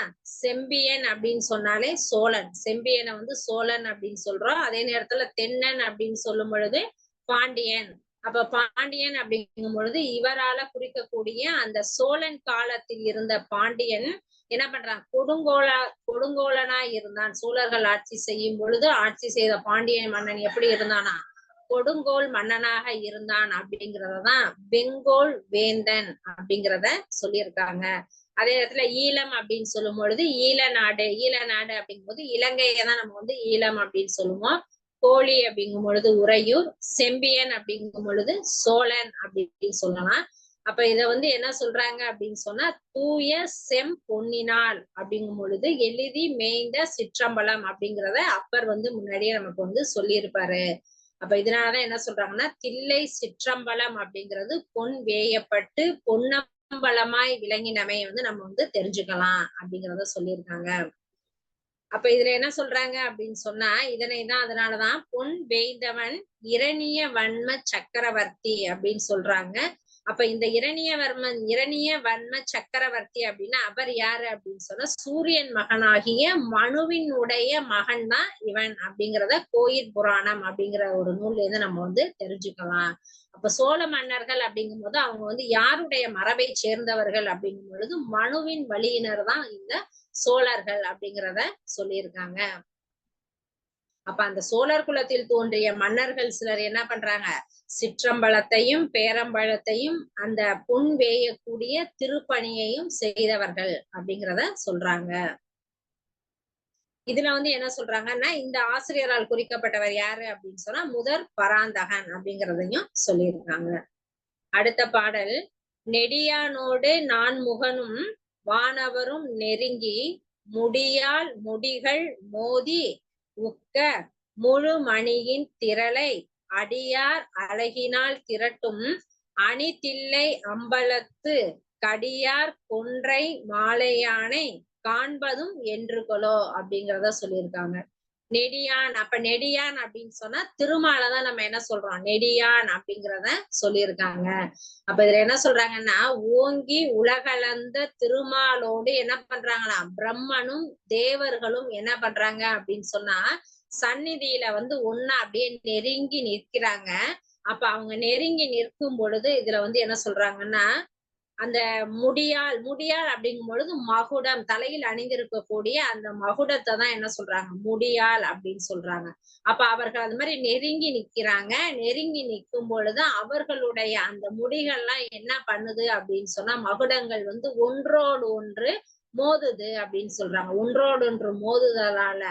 செம்பியன் அப்படின்னு சொன்னாலே சோழன், செம்பியனை வந்து சோழன் அப்படின்னு சொல்றோம். அதே நேரத்துல தென்னன் அப்படின்னு சொல்லும் பொழுது பாண்டியன். அப்ப பாண்டியன் அப்படிங்கும் பொழுது இவரால குறிக்கக்கூடிய அந்த சோழன் காலத்தில் இருந்த பாண்டியன் என்ன பண்றான், கொடுங்கோலனா இருந்தான். சோழர்கள் ஆட்சி செய்யும் பொழுது ஆட்சி செய்த பாண்டியன் மன்னன் எப்படி இருந்தானா, கொடுங்கோல் மன்னனாக இருந்தான் அப்படிங்கறதான் வெங்கோல் வேந்தன் அப்படிங்கிறத சொல்லியிருக்காங்க. அதே நேரத்துல ஈழம் அப்படின்னு சொல்லும் பொழுது ஈழ நாடு அப்படிங்கும் போது இலங்கையை தான் நம்ம வந்து ஈழம் அப்படின்னு சொல்லுவோம். கோழி அப்படிங்கும் பொழுது உறையூர், செம்பியன் அப்படிங்கும் பொழுது சோழன் அப்படின்னு சொல்லலாம். அப்ப இத வந்து என்ன சொல்றாங்க அப்படின்னு சொன்னா, தூய செம் பொன்னினால் அப்படிங்கும் பொழுது எழுதி மேய்ந்த சிற்றம்பலம் அப்படிங்கிறத அப்பர் வந்து முன்னாடியே நமக்கு வந்து சொல்லியிருப்பாரு. அப்ப இதனாலதான் என்ன சொல்றாங்கன்னா, தில்லை சிற்றம்பலம் அப்படிங்கிறது பொன் வேயப்பட்டு பொன்னம்பலமாய் விளங்கினமை வந்து நம்ம வந்து தெரிஞ்சுக்கலாம் அப்படிங்கிறத சொல்லியிருக்காங்க. அப்ப இதுல என்ன சொல்றாங்க அப்படின்னு சொன்னா, இதனைதான் அதனாலதான் பொன் வேய்ந்தவன் இரணிய வன்ம சக்கரவர்த்தி அப்படின்னு சொல்றாங்க. அப்ப இந்த இரணிய வன்ம சக்கரவர்த்தி அப்படின்னா அவர் யாரு அப்படின்னு சொன்னா, சூரியன் மகனாகிய மனுவினுடைய மகன் தான் இவன் அப்படிங்கிறத கோயில் புராணம் அப்படிங்கிற ஒரு நூல்ல இருந்து நம்ம வந்து தெரிஞ்சுக்கலாம். அப்ப சோழ மன்னர்கள் அப்படிங்கும் போது அவங்க வந்து யாருடைய மரபை சேர்ந்தவர்கள் அப்படிங்கும் பொழுது மனுவின் வழியினர் தான் இந்த சோழர்கள் அப்படிங்கிறத சொல்லியிருக்காங்க. அப்ப அந்த சோழர் குலத்தில் தோன்றிய மன்னர்கள் சிலர் என்ன பண்றாங்க, சிற்றம்பலத்தையும் பேரம்பலத்தையும் அந்த பொன் வேயக்கூடிய திருப்பணியையும் செய்தவர்கள் அப்படிங்கிறத சொல்றாங்க. இதுல வந்து என்ன சொல்றாங்கன்னா, இந்த ஆசிரியரால் குறிக்கப்பட்டவர் யாரு அப்படின்னு சொன்னா முதற் பராந்தகன் அப்படிங்கிறதையும் சொல்லியிருக்காங்க. அடுத்த பாடல், நெடியானோடு நான்முகனும் வானவரும் நெருங்கி முடியால் முடிகள் மோதி உக்க முழு மணியின் திரளை அடியார் அழகினால் திரட்டும் அணிதில்லை அம்பலத்து கடியார் கொன்றை மாலையானை காண்பதும் என்று கொலோ அப்படிங்கிறத சொல்லியிருக்காங்க. நெடியான், அப்ப நெடியான் அப்படின்னு சொன்னா திருமாலதான் நம்ம என்ன சொல்றோம், நெடியான் அப்படிங்கிறத சொல்லியிருக்காங்க. அப்ப இதுல என்ன சொல்றாங்கன்னா, ஓங்கி உலகளந்த திருமாலோடு என்ன பண்றாங்களாம், பிரம்மனும் தேவர்களும் என்ன பண்றாங்க அப்படின்னு சொன்னா சந்நிதியில வந்து ஒன்னா அப்படியே நெருங்கி நிற்கிறாங்க. அப்ப அவங்க நெருங்கி நிற்கும் பொழுது இதுல வந்து என்ன சொல்றாங்கன்னா, அந்த முடியால் அப்படிங்கும் பொழுது மகுடம், தலையில் அணிந்திருக்கக்கூடிய அந்த மகுடத்தை தான் என்ன சொல்றாங்க, முடியால் அப்படின்னு சொல்றாங்க. அப்ப அவர்கள் அது மாதிரி நெருங்கி நிக்கிறாங்க. நெருங்கி நிற்கும் பொழுது அவர்களுடைய அந்த முடிகள்லாம் என்ன பண்ணுது அப்படின்னு சொன்னா, மகுடங்கள் வந்து ஒன்றோடு ஒன்று மோதுது அப்படின்னு சொல்றாங்க. ஒன்றோடு ஒன்று மோதுதலால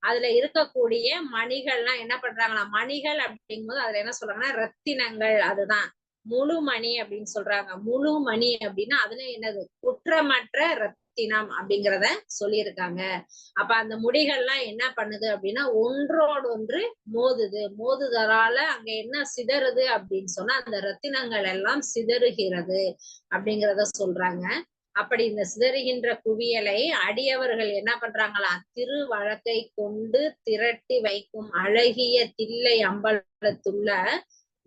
அதுல இருக்கக்கூடிய மணிகள்லாம் என்ன பண்றாங்கன்னா, மணிகள் அப்படிங்கும்போது அதுல என்ன சொல்றாங்கன்னா ரத்தினங்கள், அதுதான் முழு மணி அப்படின்னு சொல்றாங்க. முழு மணி அப்படின்னா அதுல என்னது, குற்றமற்ற ரத்தினம் அப்படிங்கிறத சொல்லியிருக்காங்க. அப்ப அந்த முடிகள்லாம் என்ன பண்ணுது அப்படின்னா ஒன்றோடு ஒன்று மோதுது. மோதுதலால அங்க என்ன சிதறுது அப்படின்னு சொன்னா அந்த ரத்தினங்கள் எல்லாம் சிதறுகிறது அப்படிங்கிறத சொல்றாங்க. அப்படி இந்த சிதறுகின்ற குவியலை அடியவர்கள் என்ன பண்றாங்களா, திருவழக்கை கொண்டு திரட்டி வைக்கும் அழகிய தில்லை அம்பலத்துள்ள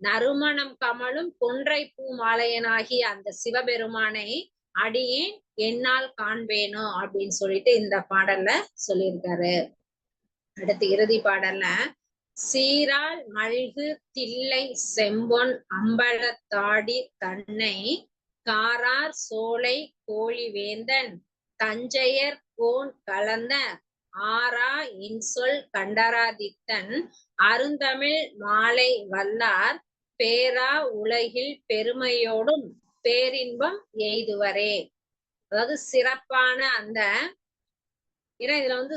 நறுமணம் கமலும் கொன்றை பூ மாலையனாகிய அந்த சிவபெருமானை அடியேன் என்னால் காண்பேனோ அப்படின்னு சொல்லிட்டு இந்த பாடல்ல சொல்லியிருக்காரு. அடுத்து இறுதி பாடல்ல, சீரால் மல்கு தில்லை செம்பொன் அம்பலத்தாடி தன்னை காரார் சோலை கோழி வேந்தன் தஞ்சையர் கோன் கலந்த ஆரா இன்சொல் கண்டராதித்தன் அருந்தமிழ் மாலை வல்லார் பேரா உலகில் பெருமையோடும் பேரின்பம் எய்துவரே. அதாவது சிறப்பான அந்த ஏன்னா இதுல வந்து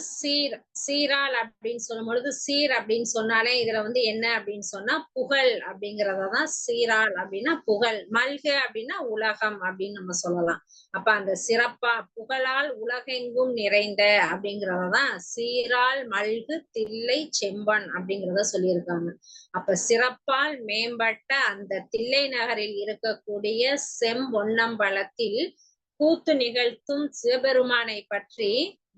சீரால் அப்படின்னு சொல்லும் பொழுது சீர் அப்படின்னு சொன்னாலே இதுல வந்து என்ன அப்படின்னு சொன்னா புகழ் அப்படிங்கறதான் சீரால் அப்படின்னா புகழ், மல்க அப்படின்னா உலகம் அப்படின்னு நம்ம சொல்லலாம். அப்ப அந்த சிறப்பா புகழால் உலகெங்கும் நிறைந்த அப்படிங்கறதான் சீரால் மல்கு தில்லை செம்பன் அப்படிங்கறத சொல்லியிருக்காங்க. அப்ப சிறப்பால் மேம்பட்ட அந்த தில்லை நகரில் இருக்கக்கூடிய செம்பொன்னம்பலத்தில் கூத்து நிகழ்த்தும் சிவபெருமானை பற்றி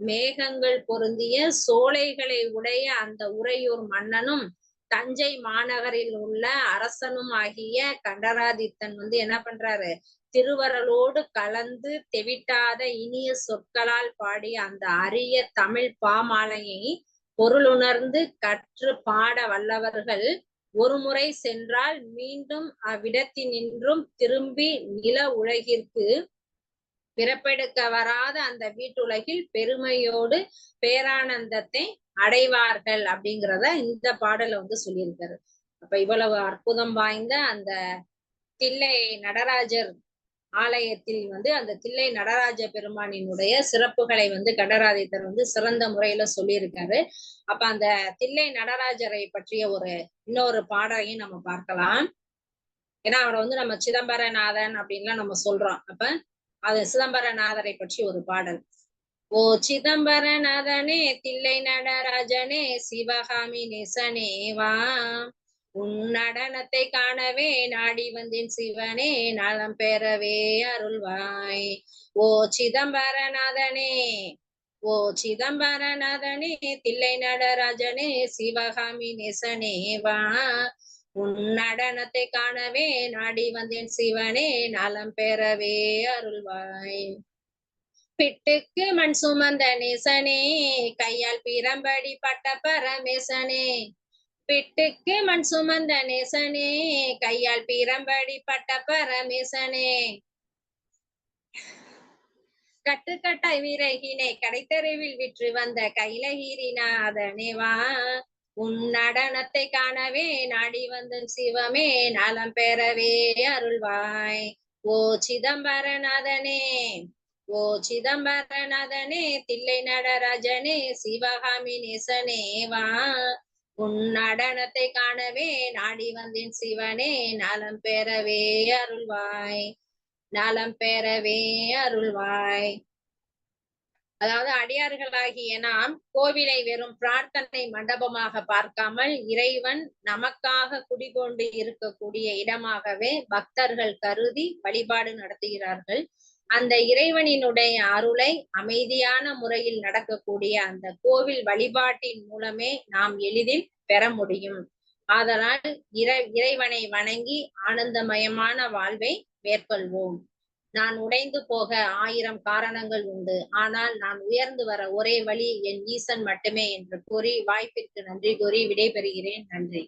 மேகங்கள் பொருந்திய சோலைகளை உடைய அந்த உறையூர் மன்னனும் தஞ்சை மாநகரில் உள்ள அரசனும் ஆகிய கண்டராதித்தன் வந்து என்ன பண்றாரு, திருவருளோடு கலந்து தெவிட்டாத இனிய சொற்களால் பாடிய அந்த அரிய தமிழ் பாமாலையை பொருளுணர்ந்து கற்று பாட வல்லவர்கள் ஒருமுறை சென்றால் மீண்டும் அவ்விடத்தினின்றும் திரும்பி நில உலகிற்கு பிறப்பெடுக்க வராத அந்த வீட்டுலகில் பெருமையோடு பேரானந்தத்தை அடைவார்கள் அப்படிங்கிறத இந்த பாடல வந்து சொல்லியிருக்காரு. அப்ப இவ்வளவு அற்புதம் வாய்ந்த அந்த தில்லை நடராஜர் ஆலயத்தில் வந்து அந்த தில்லை நடராஜ பெருமானினுடைய சிறப்புகளை வந்து கண்டராதித்தர் வந்து சிறந்த முறையில சொல்லியிருக்காரு. அப்ப அந்த தில்லை நடராஜரை பற்றிய இன்னொரு பாடலையும் நம்ம பார்க்கலாம். ஏன்னா அவரை வந்து நம்ம சிதம்பரநாதன் அப்படின்லாம் நம்ம சொல்றோம். அப்ப அது சிதம்பரநாதரை பற்றி ஒரு பாடல். ஓ சிதம்பரநாதனே தில்லை நடராஜனே சிவகாமி நேசனே வா, உன் நடனத்தை காணவே நாடி வந்தேன் சிவனே நலம் பெறவே அருள்வாய். ஓ சிதம்பரநாதனே, ஓ சிதம்பரநாதனே தில்லை நடராஜனே சிவகாமி நேசனே வா, உன் நடனத்தை காணவே நாடி வந்தேன் சிவனே நலம் பெறவே அருள்வாய். பிட்டுக்கு மண் சுமந்த நேசனே கையால் பிரம்படி பட்ட பரமேசனே, பிட்டுக்கு மண் சுமந்த நேசனே கையால் பிரம்படி பட்ட பரமேசனே, கட்டுக்கட்டாய் விறகினை கடைத்தெருவில் விற்று வந்த கைலகிரிநாதனே வா, உன் நடனத்தை காணவே நாடி வந்த சிவமே நலம் பெறவே அருள்வாய். ஓ சிதம்பரநாதனே, ஓ சிதம்பரநாதனே தில்லை நடராஜனே சிவகாமி நேசனே வா, உன் நடனத்தை காணவே நாடி வந்தேன் சிவனே நலம் பெறவே அருள்வாய், நலம் பெறவே அருள்வாய். அதாவது அடியார்களாகிய நாம் கோவிலை வெறும் பிரார்த்தனை மண்டபமாக பார்க்காமல் இறைவன் நமக்காக குடிகொண்டு இருக்கக்கூடிய இடமாகவே பக்தர்கள் கருதி வழிபாடு நடத்துகிறார்கள். அந்த இறைவனினுடைய அருளை அமைதியான முறையில் நடக்கக்கூடிய அந்த கோவில் வழிபாட்டின் மூலமே நாம் எளிதில் பெற முடியும். ஆதலால் இறைவனை வணங்கி ஆனந்தமயமான வாழ்வை மேற்கொள்வோம். நான் உடைந்து போக 1000 காரணங்கள் உண்டு, ஆனால் நான் உயர்ந்து வர ஒரே வழி என் ஈசன் மட்டுமே என்று கூறி வாய்ப்பிற்கு நன்றி கூறி விடைபெறுகிறேன். நன்றி.